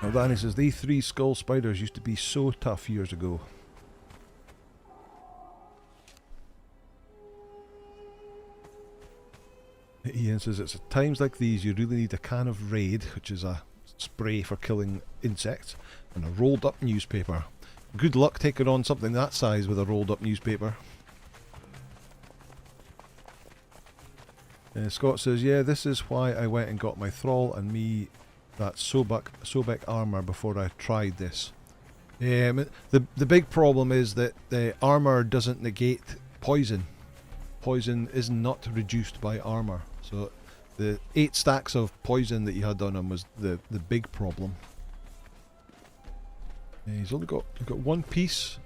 Now Danny says, these 3 skull spiders used to be so tough years ago. Ian says, it's at times like these you really need a can of Raid, which is a spray for killing insects, and a rolled up newspaper. Good luck taking on something that size with a rolled up newspaper. Scott says, yeah, this is why I went and got my thrall and me that Sobek armor before I tried this. The big problem is that the armor doesn't negate poison. Poison is not reduced by armor. So the 8 stacks of poison that you had on him was the big problem. He's only got one piece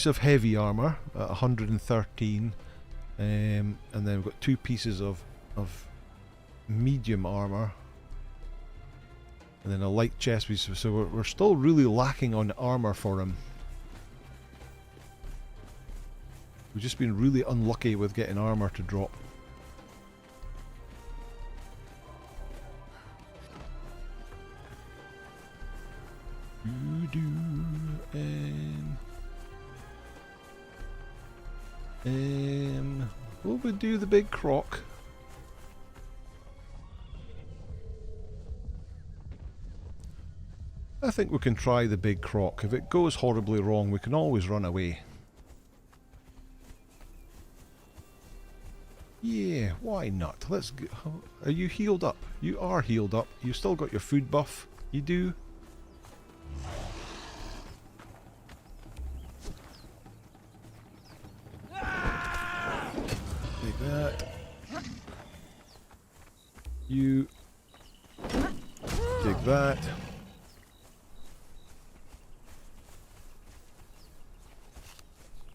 of heavy armor at 113, and then we've got 2 pieces of medium armor, and then a light chest piece. So we're still really lacking on armor for him. We've just been really unlucky with getting armor to drop. Will we do the big croc? I think we can try the big croc. If it goes horribly wrong, we can always run away. Yeah, why not? Let's go. Are you healed up? You are healed up. You still got your food buff. You do. Take that. You take that.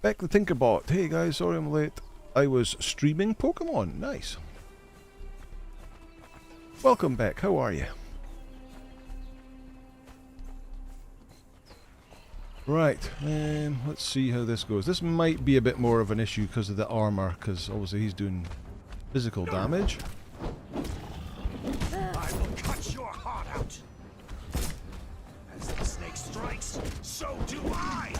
Beck the Tinkerbot. Hey guys, sorry I'm late. I was streaming Pokemon. Nice. Welcome Beck, how are you? Right, let's see how this goes. This might be a bit more of an issue because of the armor, because obviously he's doing physical damage. I will cut your heart out. As the snake strikes, so do I.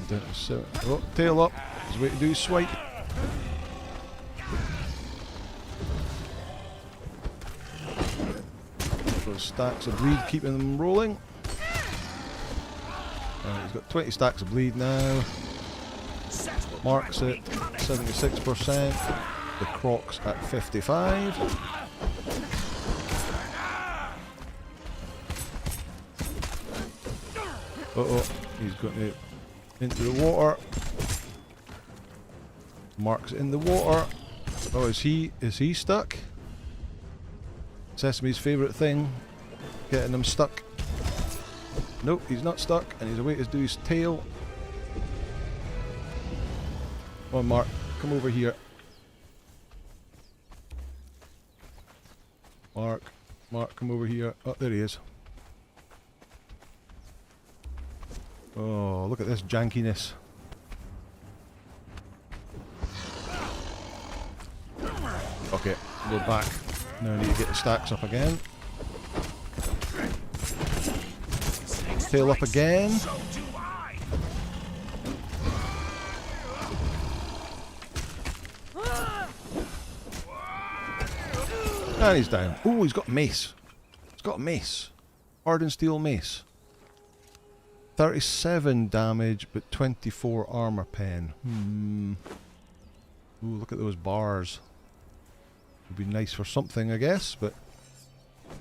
Down to 7. Oh, tail up. His way to do his swipe. Those stacks of bleed, keeping them rolling. He's got 20 stacks of bleed now. Marks it 76%. The Croc's at 55. Uh-oh, he's got to into the water. Marks in the water. Oh, is he stuck? Sesame's favourite thing. Getting him stuck. Nope, he's not stuck, and he's away to do his tail. Come on, Mark, come over here. Mark, come over here. Oh, there he is. Oh, look at this jankiness. Okay, we're back. Now I need to get the stacks up again. Tail up again. And he's down. Oh, he's got mace. He's got a mace. Hardened steel mace. 37 damage, but 24 armor pen. Ooh, look at those bars. Would be nice for something, I guess, but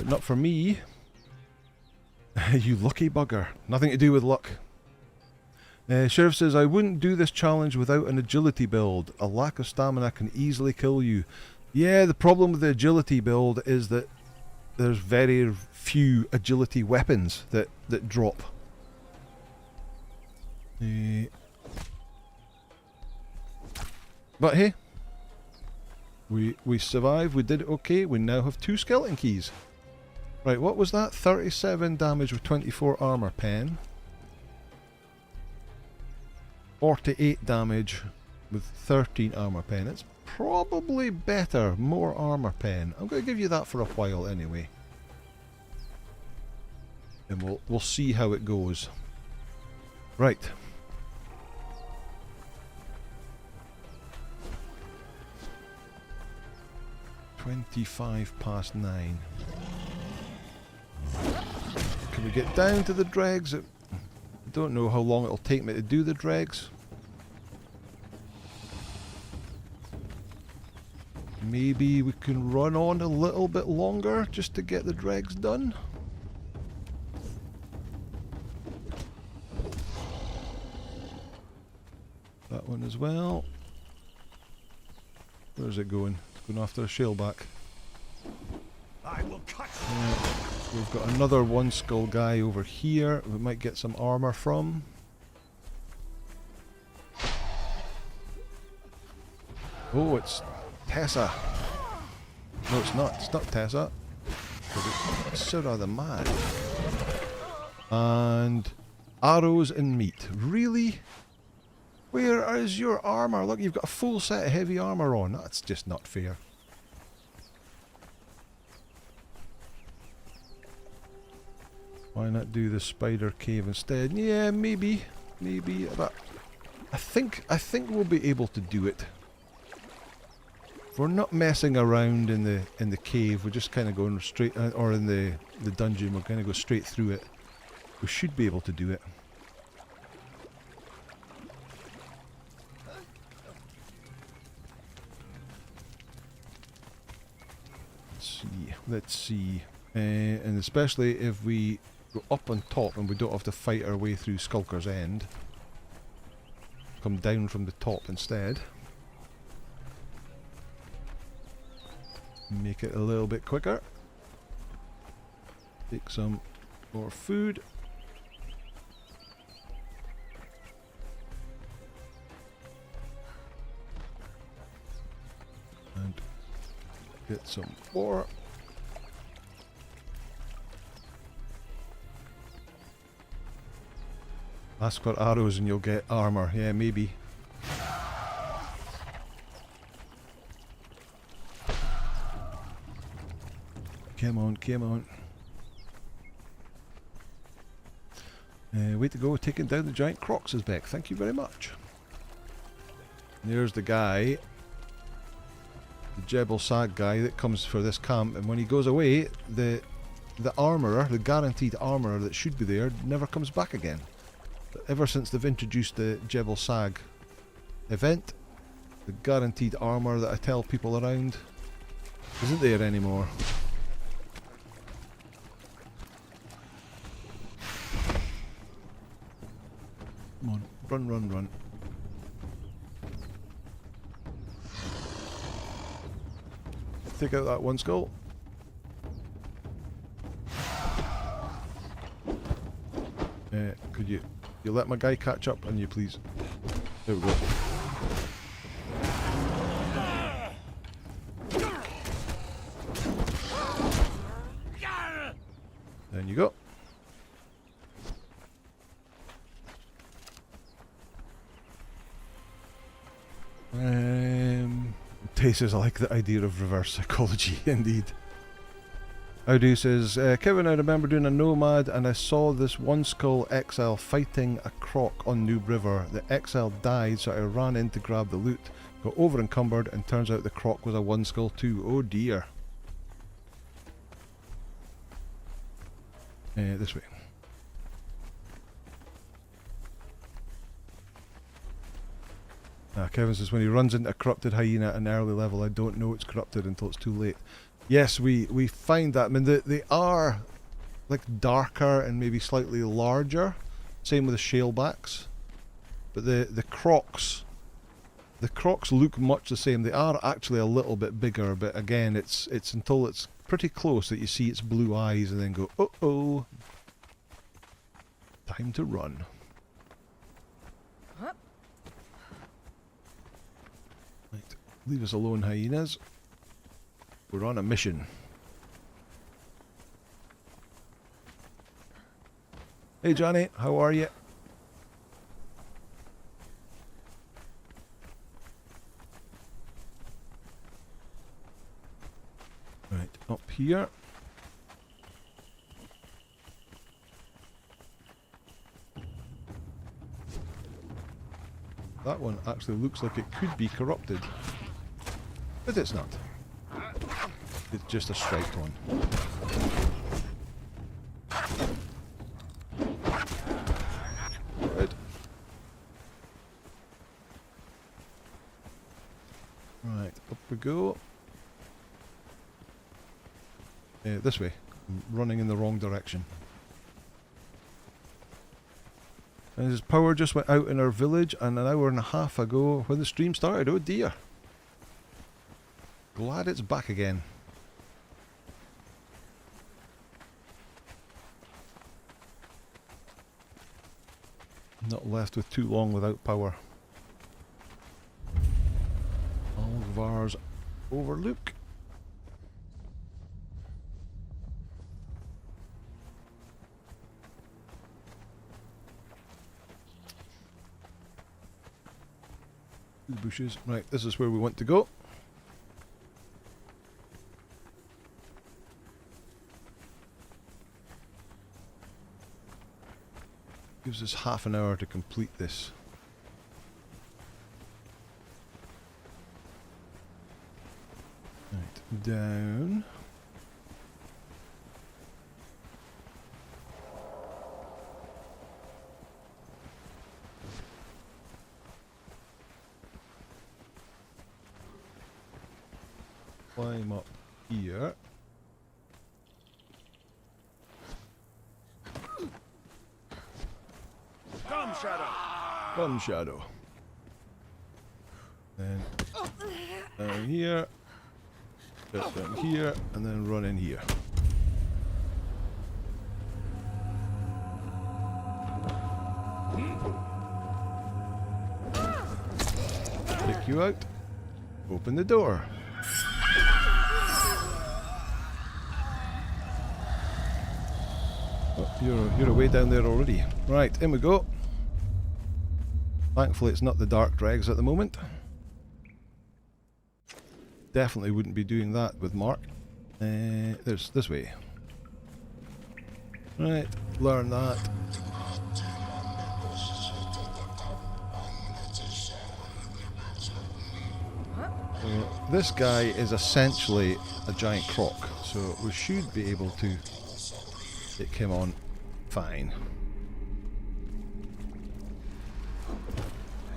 not for me. You lucky bugger. Nothing to do with luck. Sheriff says, I wouldn't do this challenge without an agility build. A lack of stamina can easily kill you. Yeah, the problem with the agility build is that there's very few agility weapons that drop. But hey, we survived, we did okay, we now have 2 skeleton keys. Right, what was that? 37 damage with 24 armor pen. 48 damage with 13 armor pen. It's probably better, more armor pen. I'm going to give you that for a while anyway. And we'll see how it goes. Right. (9:25). Can we get down to the Dreggs? I don't know how long it'll take me to do the Dreggs. Maybe we can run on a little bit longer just to get the Dreggs done. That one as well. Where's it going? It's going after a shellback. I will cut We've got another one skull guy over here. We might get some armor from. Oh, it's Tessa. No, it's not. It's not Tessa. It's Sura the Man. And arrows and meat. Really? Where is your armor? Look, you've got a full set of heavy armor on. That's just not fair. Why not do the spider cave instead? Yeah, maybe, but I think we'll be able to do it. We're not messing around in the cave. We're just kind of going straight, or in the dungeon. We're going to go straight through it. We should be able to do it. Let's see, and especially if we go up on top and we don't have to fight our way through Skulker's End. Come down from the top instead. Make it a little bit quicker. Take some more food. And get some more. Ask for arrows and you'll get armor. Yeah, maybe. Come on, come on. Way to go, taking down the Giant Crocs is back. Thank you very much. There's the guy. The Jebel Sag guy that comes for this camp, and when he goes away, the armourer, the guaranteed armourer that should be there, never comes back again. Ever since they've introduced the Jebel Sag event, the guaranteed armour that I tell people around isn't there anymore. Come on, run, run, run. Take out that one skull. Could you let my guy catch up on you, please? There we go. There you go. Tastes like the idea of reverse psychology, indeed. Howdy says, Kevin, I remember doing a Nomad and I saw this one skull exile fighting a croc on Noob River. The exile died, so I ran in to grab the loot. Got over encumbered and turns out the croc was a one skull too. Oh dear. This way. Kevin says, when he runs into a corrupted hyena at an early level, I don't know it's corrupted until it's too late. Yes, we find that. I mean, they are like darker and maybe slightly larger. Same with the shalebacks. But the crocs look much the same. They are actually a little bit bigger, but again, it's until it's pretty close that you see its blue eyes and then go, uh-oh. Time to run. Right, leave us alone, hyenas. We're on a mission. Hey Johnny, how are you? Right, up here. That one actually looks like it could be corrupted. But it's not. It's just a striped one. Right. Right, up we go. This way. I'm running in the wrong direction. And his power just went out in our village and an hour and a half ago when the stream started. Oh dear. Glad it's back again. Not left with too long without power. Alvar's Overlook. The bushes. Right, this is where we want to go. Gives us half an hour to complete this. Right, down. Climb up here. Come, Shadow. Come, Shadow. Then down here. Down here, and then run in here. Take you out. Open the door. Oh, you're away down there already. Right, in we go. Thankfully it's not the dark Dreggs at the moment. Definitely wouldn't be doing that with Mark. There's this way. Right, learn that. This guy is essentially a giant croc, so we should be able to take him on fine.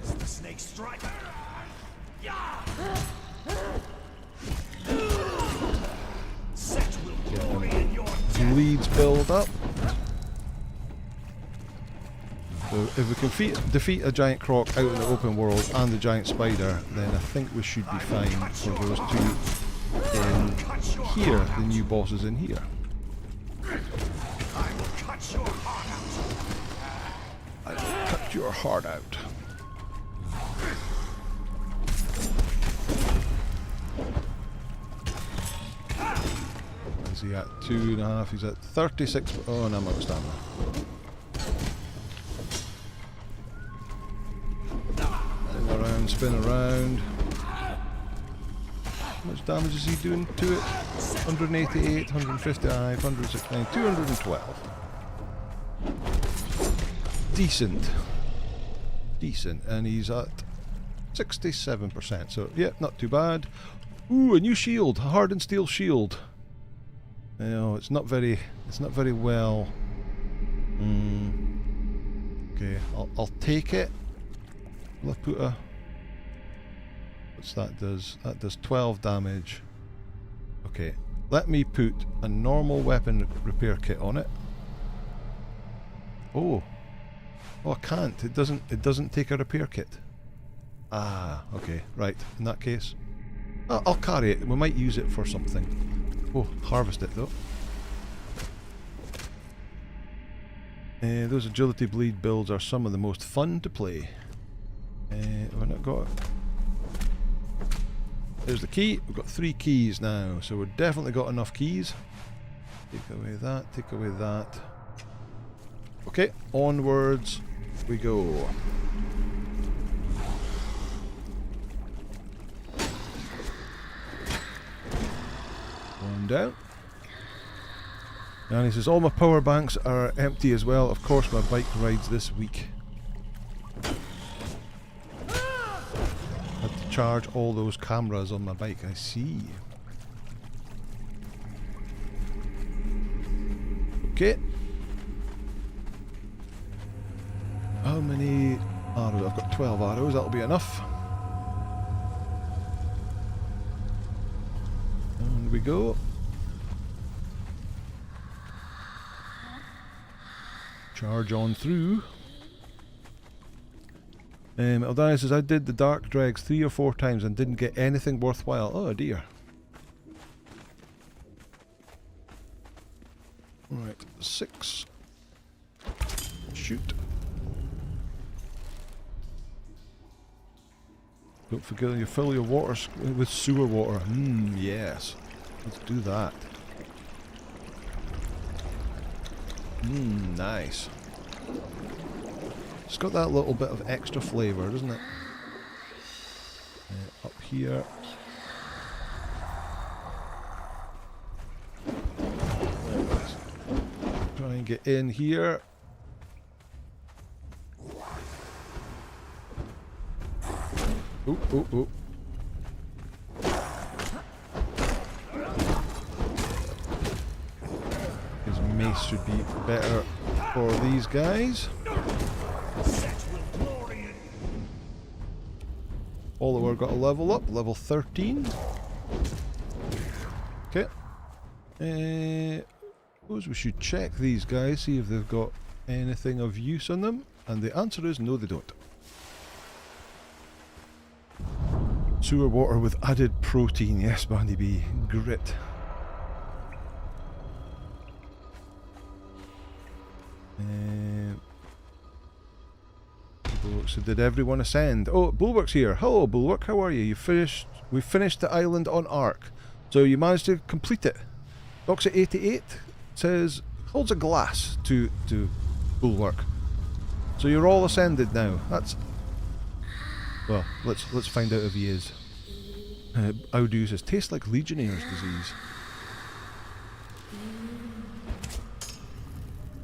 As the snake strike. Set will glory in your death. Leads build up. So if we can defeat a giant croc out in the open world and the giant spider, then I think we should be fine for those two in here, the new bosses in here. I will cut your heart out. I will cut your heart out. Is he at 2.5? He's at 36. Oh, and I'm out of stamina. Spin around. How much damage is he doing to it? 188, 155, 169, 212. Decent. Decent. And he's at 67%. So, yeah, not too bad. Ooh, a new shield. A hardened steel shield. No, it's not very well. Okay, I'll take it. Will I put a... What's that does? That does 12 damage. Okay, let me put a normal weapon repair kit on it. Oh, I can't. It doesn't take a repair kit. Ah, okay, right. In that case, I'll carry it. We might use it for something. Oh, harvest it though. Those agility bleed builds are some of the most fun to play. We've not got it. There's the key. We've got 3 keys now, so we've definitely got enough keys. Take away that, take away that. Okay, onwards we go. One down. And he says, all my power banks are empty as well. Of course, my bike rides this week. Had to charge all those cameras on my bike, I see. Okay. How many arrows? I've got 12 arrows, that'll be enough. And we go. Charge on through. Eldai says, I did the Dark Dreggs 3 or 4 times and didn't get anything worthwhile. Oh dear. Alright, 6. Shoot. Don't forget you fill your water with sewer water. Yes. Let's do that. Nice. It's got that little bit of extra flavour, doesn't it? Up here. Try and get in here. Oh. His mace should be better for these guys. Follower got a level up, level 13. Okay. Suppose we should check these guys, see if they've got anything of use on them. And the answer is no, they don't. Sewer water with added protein, yes, Bandy B. Grit. Bulwark, so did everyone ascend? Oh, Bulwark's here. Hello, Bulwark. How are you? We finished the island on Ark, so you managed to complete it. Docks at 88 says holds a glass to Bulwark. So you're all ascended now. That's well. Let's find out if he is. Audu says tastes like Legionnaire's disease.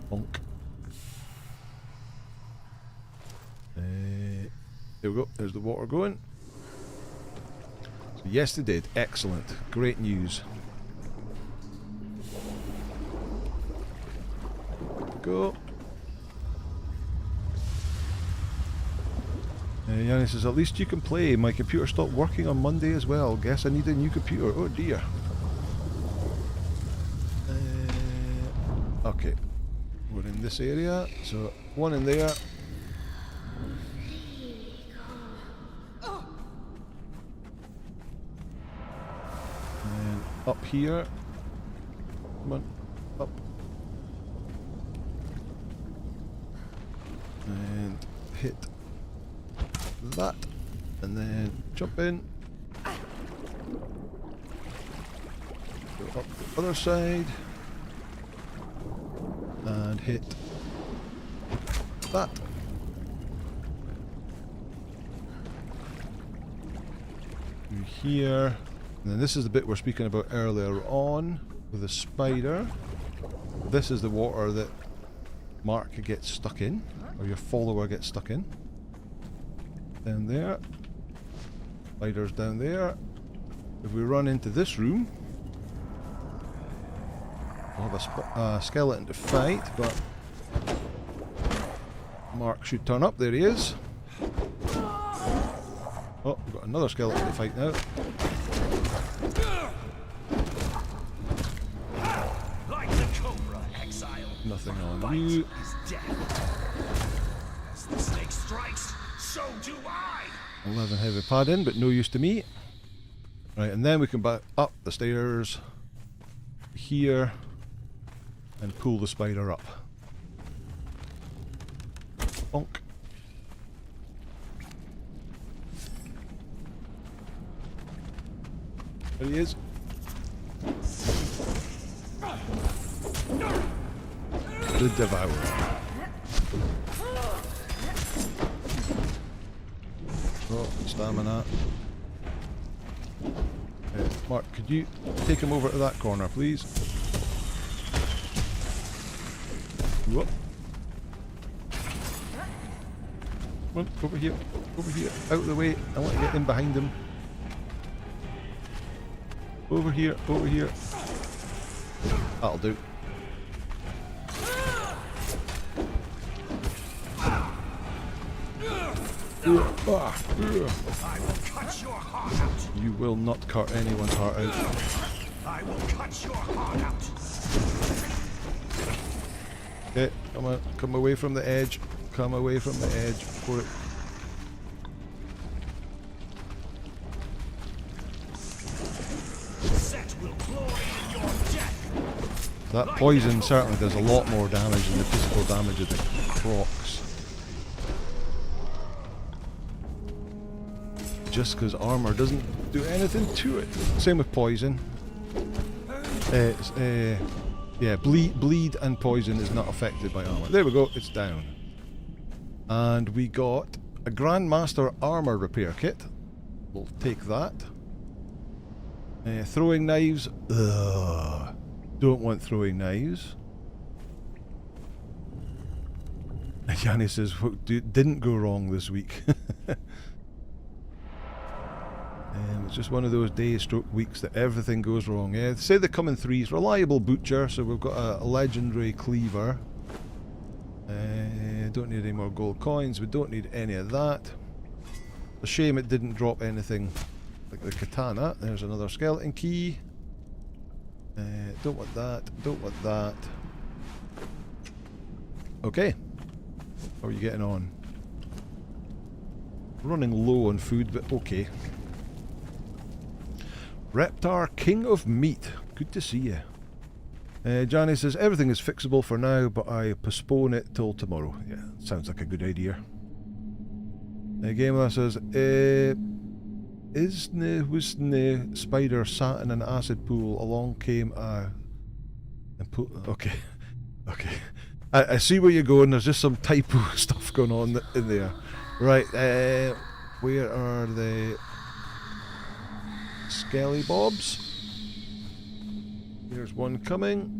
Bonk. There we go. There's the water going. So yes, they did. Excellent. Great news. Go. Yanni says, at least you can play. My computer stopped working on Monday as well. Guess I need a new computer. Oh dear. Okay. We're in this area. So, one in there. And up here. Come on. Up. And hit that, and then jump in, go up the other side, and hit that. Through here, and then this is the bit we're speaking about earlier on with the spider. This is the water that Mark gets stuck in, or your follower gets stuck in. Down there. Spiders down there. If we run into this room, we'll have a skeleton to fight, but Mark should turn up. There he is. Oh, we've got another skeleton to fight now. Like the cobra, exile. Nothing on you. As the snake strikes, so do I. 11 heavy pad in, but no use to me. Right, and then we can back up the stairs here and pull the spider up. Bonk. There he is. The Devourer. Oh, stamina. Mark, could you take him over to that corner, please? Whoop. Come on, over here, out of the way. I want to get in behind him. Over here, over here. That'll do. I will cut your heart out. You will not cut anyone's heart out. I will cut your heart out. Okay, come on, come away from the edge. Come away from the edge before it. Set will glory in your death. That poison certainly does a lot more damage than the physical damage of the crocs. just because armor doesn't do anything to it. Same with poison. Yeah, bleed and poison is not affected by armor. There we go, it's down. And we got a Grandmaster armor repair kit. We'll take that. Throwing knives. Ugh. Don't want throwing knives. Yanni says, what didn't go wrong this week? It's just one of those days stroke weeks that everything goes wrong. Yeah, they say they come in threes. Reliable butcher, so we've got a legendary cleaver. Don't need any more gold coins. We don't need any of that. A shame it didn't drop anything like the katana. There's another skeleton key. Don't want that. Don't want that. Okay. How are you getting on? Running low on food, but okay. Reptar, King of Meat. Good to see you. Johnny says, everything is fixable for now, but I postpone it till tomorrow. Yeah, sounds like a good idea. Gamer says, was spider sat in an acid pool, along came a... Okay, okay. I see where you're going, there's just some typo stuff going on in there. Right, where are the Skelly Bobs? Here's one coming.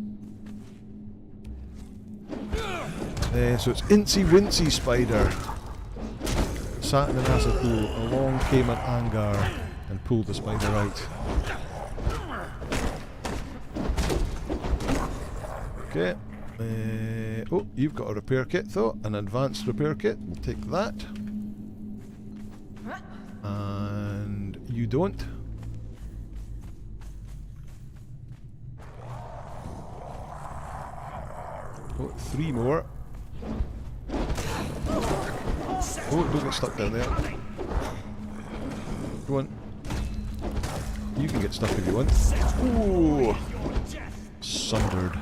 So it's Incy Wincy Spider. Sat in an acid pool, along came an Angar and pulled the spider out. Okay. Oh, you've got a repair kit though, an advanced repair kit. We'll take that. And you don't. Oh, 3 more. Oh, don't get stuck down there. Go on. You can get stuck if you want. Ooh! Sundered.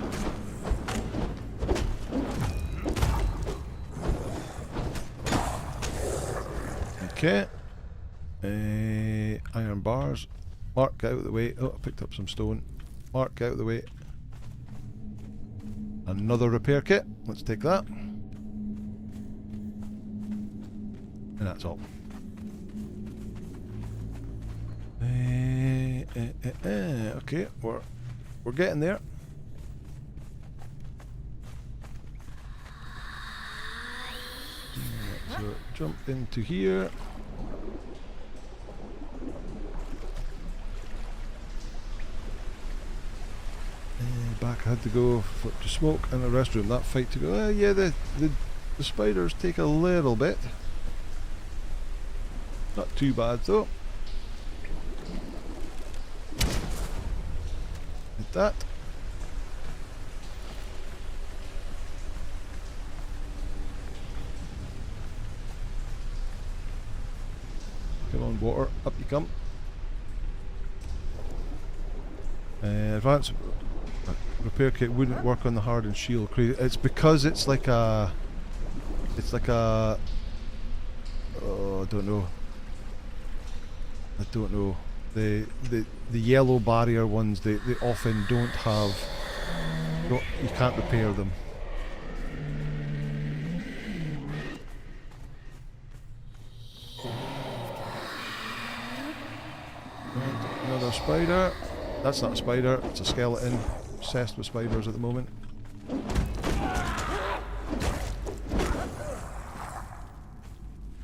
Okay. Iron bars. Mark out of the way. Oh, I picked up some stone. Mark out of the way. Another repair kit. Let's take that. And that's all. Okay, we're getting there. So jump into here. Back I had to go to smoke and a restroom. That fight to go. Yeah, the spiders take a little bit. Not too bad though. Like that. Come on, water, up you come. Advanced repair kit wouldn't work on the hardened shield. It's because it's like a. Oh, I don't know. The yellow barrier ones, they often don't have. You can't repair them. And another spider. That's not a spider, it's a skeleton. Obsessed with spiders at the moment.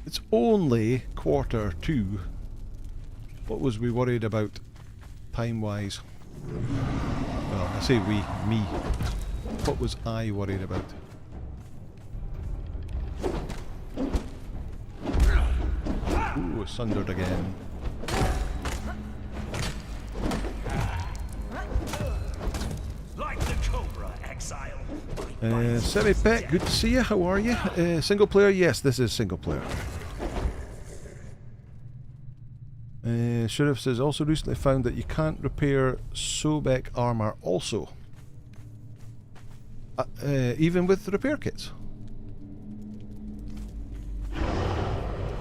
It's only 1:45. What was we worried about time-wise? Well, I say we, me. What was I worried about? Ooh, sundered again. Semi-Pet, good to see you. How are you? Single player? Yes, this is single player. Sheriff says, also recently found that you can't repair Sobek armor also. Even with the repair kits.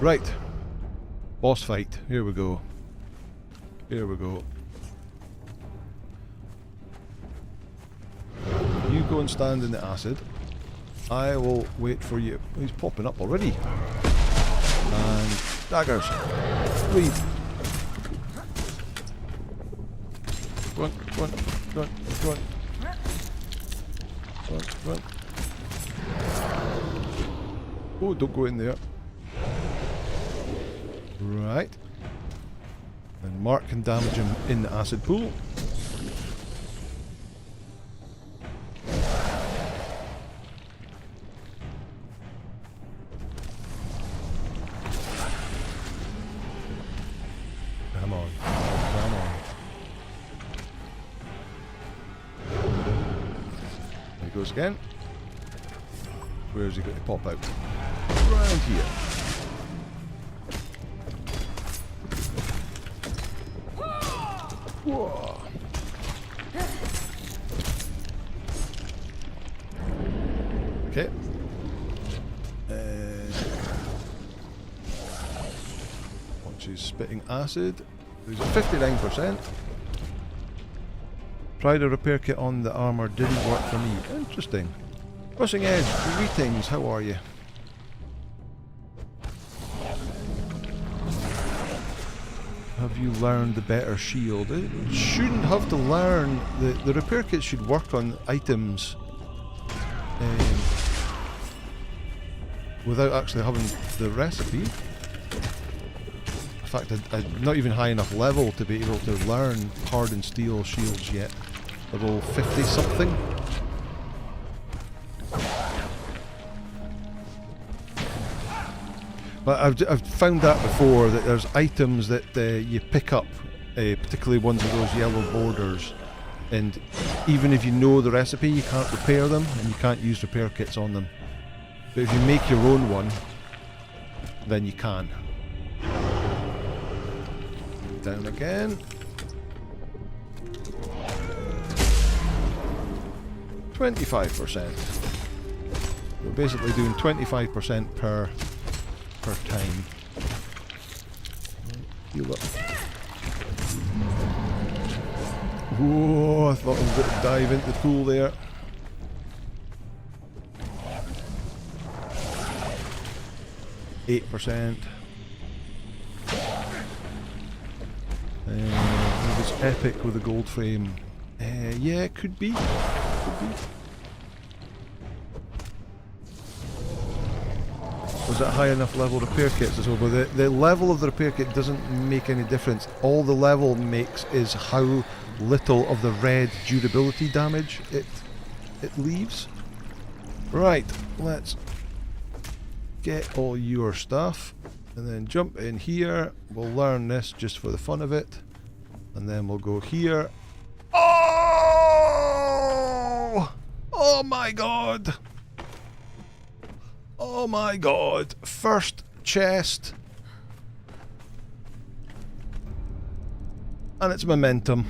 Right. Boss fight. Here we go. Here we go. You go and stand in the acid. I will wait for you. He's popping up already. And daggers. Lead. Run, run, run, run. Run, run. Oh, don't go in there. Right. And Mark can damage him in the acid pool. Come on. Come on. There he goes again. Where's he going to pop out? Around here. Whoa. Okay. Once he's spitting acid, he's at 59%. Tried a repair kit on the armour, didn't work for me. Interesting. Crossing Edge, greetings, how are you? Have you learned the better shield? It shouldn't have to learn. The repair kit should work on items without actually having the recipe. In fact, I'm not even high enough level to be able to learn hardened steel shields yet. Level 50 something. But I've found that before, that there's items that you pick up, particularly ones with those yellow borders, and even if you know the recipe, you can't repair them, and you can't use repair kits on them. But if you make your own one, then you can. Down again. 25%. We're basically doing 25% per time. Heal up. Whoa, I thought I was going to dive into the pool there. %. If it's epic with a gold frame. Yeah, it could be. Could be. Was it high enough level repair kits as well? But the level of the repair kit doesn't make any difference. All the level makes is how little of the red durability damage it leaves. Right, let's get all your stuff and then jump in here. We'll learn this just for the fun of it, and then we'll go here. Oh! Oh my god! Oh my god! First chest, and it's momentum.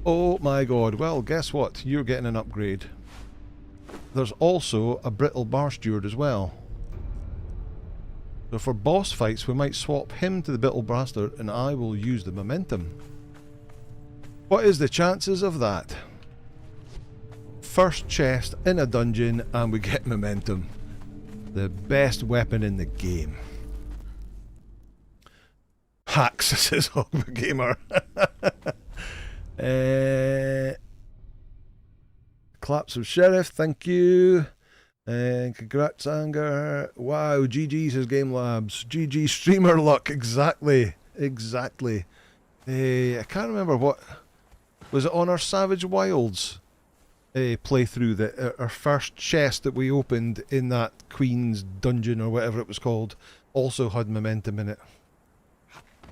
Oh my god! Well, guess what? You're getting an upgrade. There's also a brittle bar steward as well. So for boss fights, we might swap him to the brittle bastard, and I will use the momentum. What is the chances of that? First chest in a dungeon, and we get momentum. The best weapon in the game. Hacks, says Hogma Gamer. Claps of Sheriff, thank you. And congrats, Anger. Wow, GG, says Game Labs. GG streamer luck, exactly. Exactly. I can't remember what. Was it on our Savage Wilds playthrough that our first chest that we opened in that Queen's dungeon or whatever it was called also had momentum in it?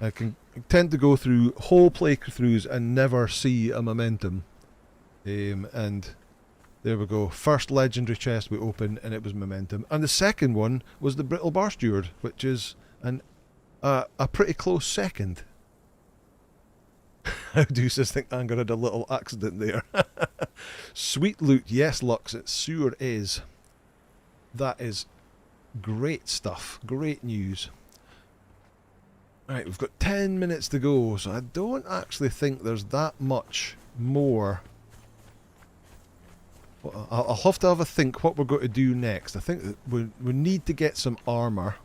I tend to go through whole playthroughs and never see a momentum. And there we go. First legendary chest we opened, and it was momentum. And the second one was the Brittle Bar Steward, which is a pretty close second. How do you just think Anger had a little accident there? Sweet loot, yes, Lux, it sure is. That is great stuff. Great news. Right, we've got 10 minutes to go, so I don't actually think there's that much more. I'll have to have a think what we're going to do next. I think that we need to get some armour.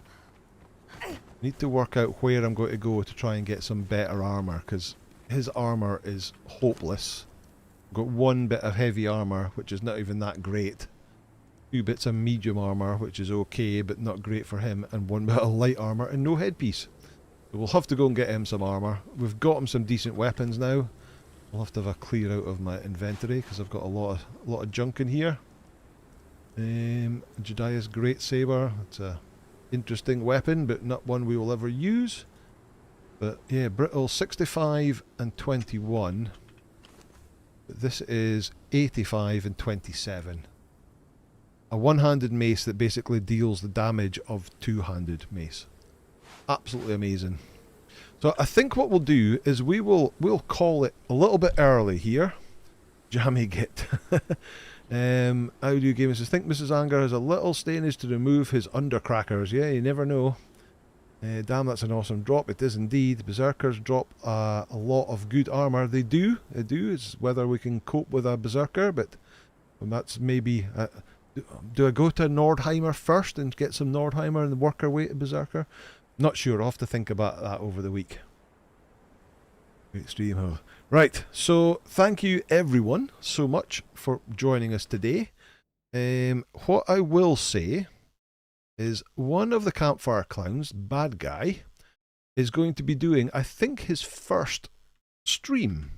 Need to work out where I'm going to go to try and get some better armour, because his armour is hopeless. I've got one bit of heavy armour, which is not even that great. 2 bits of medium armour, which is okay, but not great for him. And 1 bit of light armour and no headpiece. So we'll have to go and get him some armour. We've got him some decent weapons now. I'll have to have a clear out of my inventory, because I've got a lot of junk in here. Jediah's Great Saber. It's a interesting weapon, but not one we will ever use. But yeah, brittle 65 and 21. But this is 85 and 27. A one-handed mace that basically deals the damage of two-handed mace. Absolutely amazing. So I think what we'll do is we'll call it a little bit early here. Jammy Git. Audio Gamers says, think Mrs. Anger has a little stainage to remove his undercrackers. Yeah, you never know. Damn, that's an awesome drop. It is indeed. Berserkers drop a lot of good armour. They do. It's whether we can cope with a Berserker, but that's maybe... do I go to Nordheimer first and get some Nordheimer and work our way to Berserker? Not sure. I'll have to think about that over the week. Great stream, huh? Right, so thank you everyone so much for joining us today. What I will say is one of the Campfire Clowns, Bad Guy, is going to be doing, I think, his first stream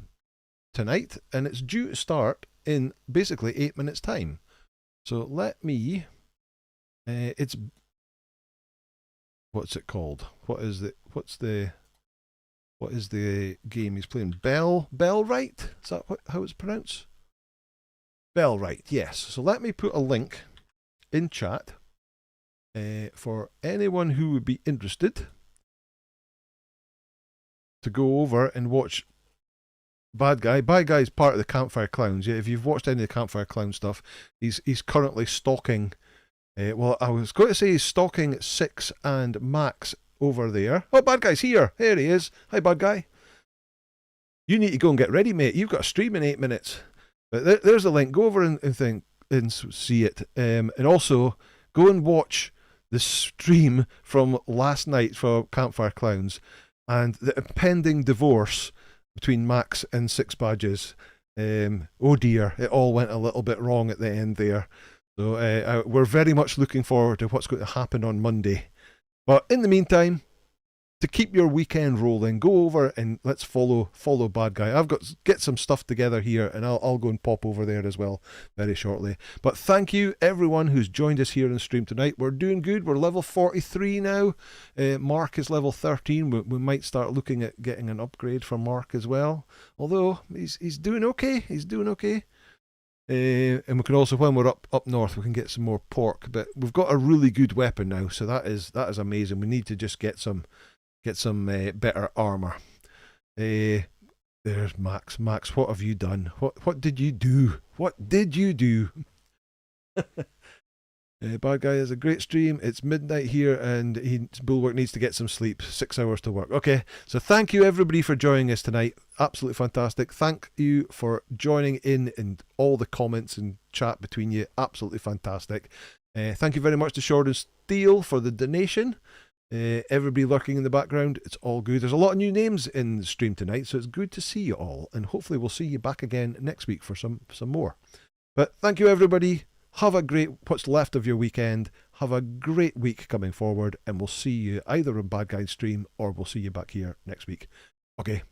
tonight, and it's due to start in basically 8 minutes time. So let me, it's, what's it called? What is the game he's playing? Bellright? Is that how it's pronounced? Bellright, yes. So let me put a link in chat for anyone who would be interested to go over and watch Bad Guy. Bad Guy is part of the Campfire Clowns. Yeah, if you've watched any of the Campfire Clown stuff, he's currently stalking. Well, I was going to say he's stalking Six and Max over there. Oh, Bad Guy's here. There he is. Hi, Bad Guy. You need to go and get ready, mate. You've got a stream in 8 minutes. But there's the link. Go over and see it. And also, go and watch the stream from last night for Campfire Clowns and the impending divorce between Max and Six Badges. Oh dear, it all went a little bit wrong at the end there. So we're very much looking forward to what's going to happen on Monday. But in the meantime, to keep your weekend rolling, go over and let's follow Bad Guy. I've got to get some stuff together here, and I'll go and pop over there as well very shortly. But thank you everyone who's joined us here on stream tonight. We're doing good. We're level 43 now. Mark is level 13. We might start looking at getting an upgrade for Mark as well. Although he's doing okay. He's doing okay. And we can also, when we're up north, we can get some more pork. But we've got a really good weapon now, so that is amazing. We need to just get some better armor. There's Max. Max, what have you done? What did you do? What did you do? Bad Guy has a great stream. It's midnight here, and Bulwark needs to get some sleep. 6 hours to work. Okay, so thank you everybody for joining us tonight. Absolutely fantastic. Thank you for joining in and all the comments and chat between you. Absolutely fantastic. Thank you very much to Short and Steel for the donation. Everybody lurking in the background, it's all good. There's a lot of new names in the stream tonight, so it's good to see you all, and hopefully we'll see you back again next week for some more. But thank you everybody. Have a great, what's left of your weekend. Have a great week coming forward, and we'll see you either on Bad Guy stream or we'll see you back here next week. Okay,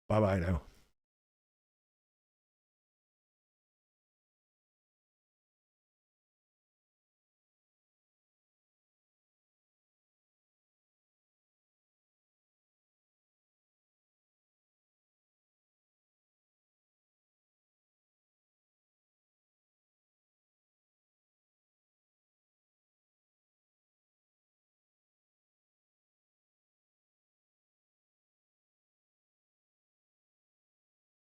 bye bye now.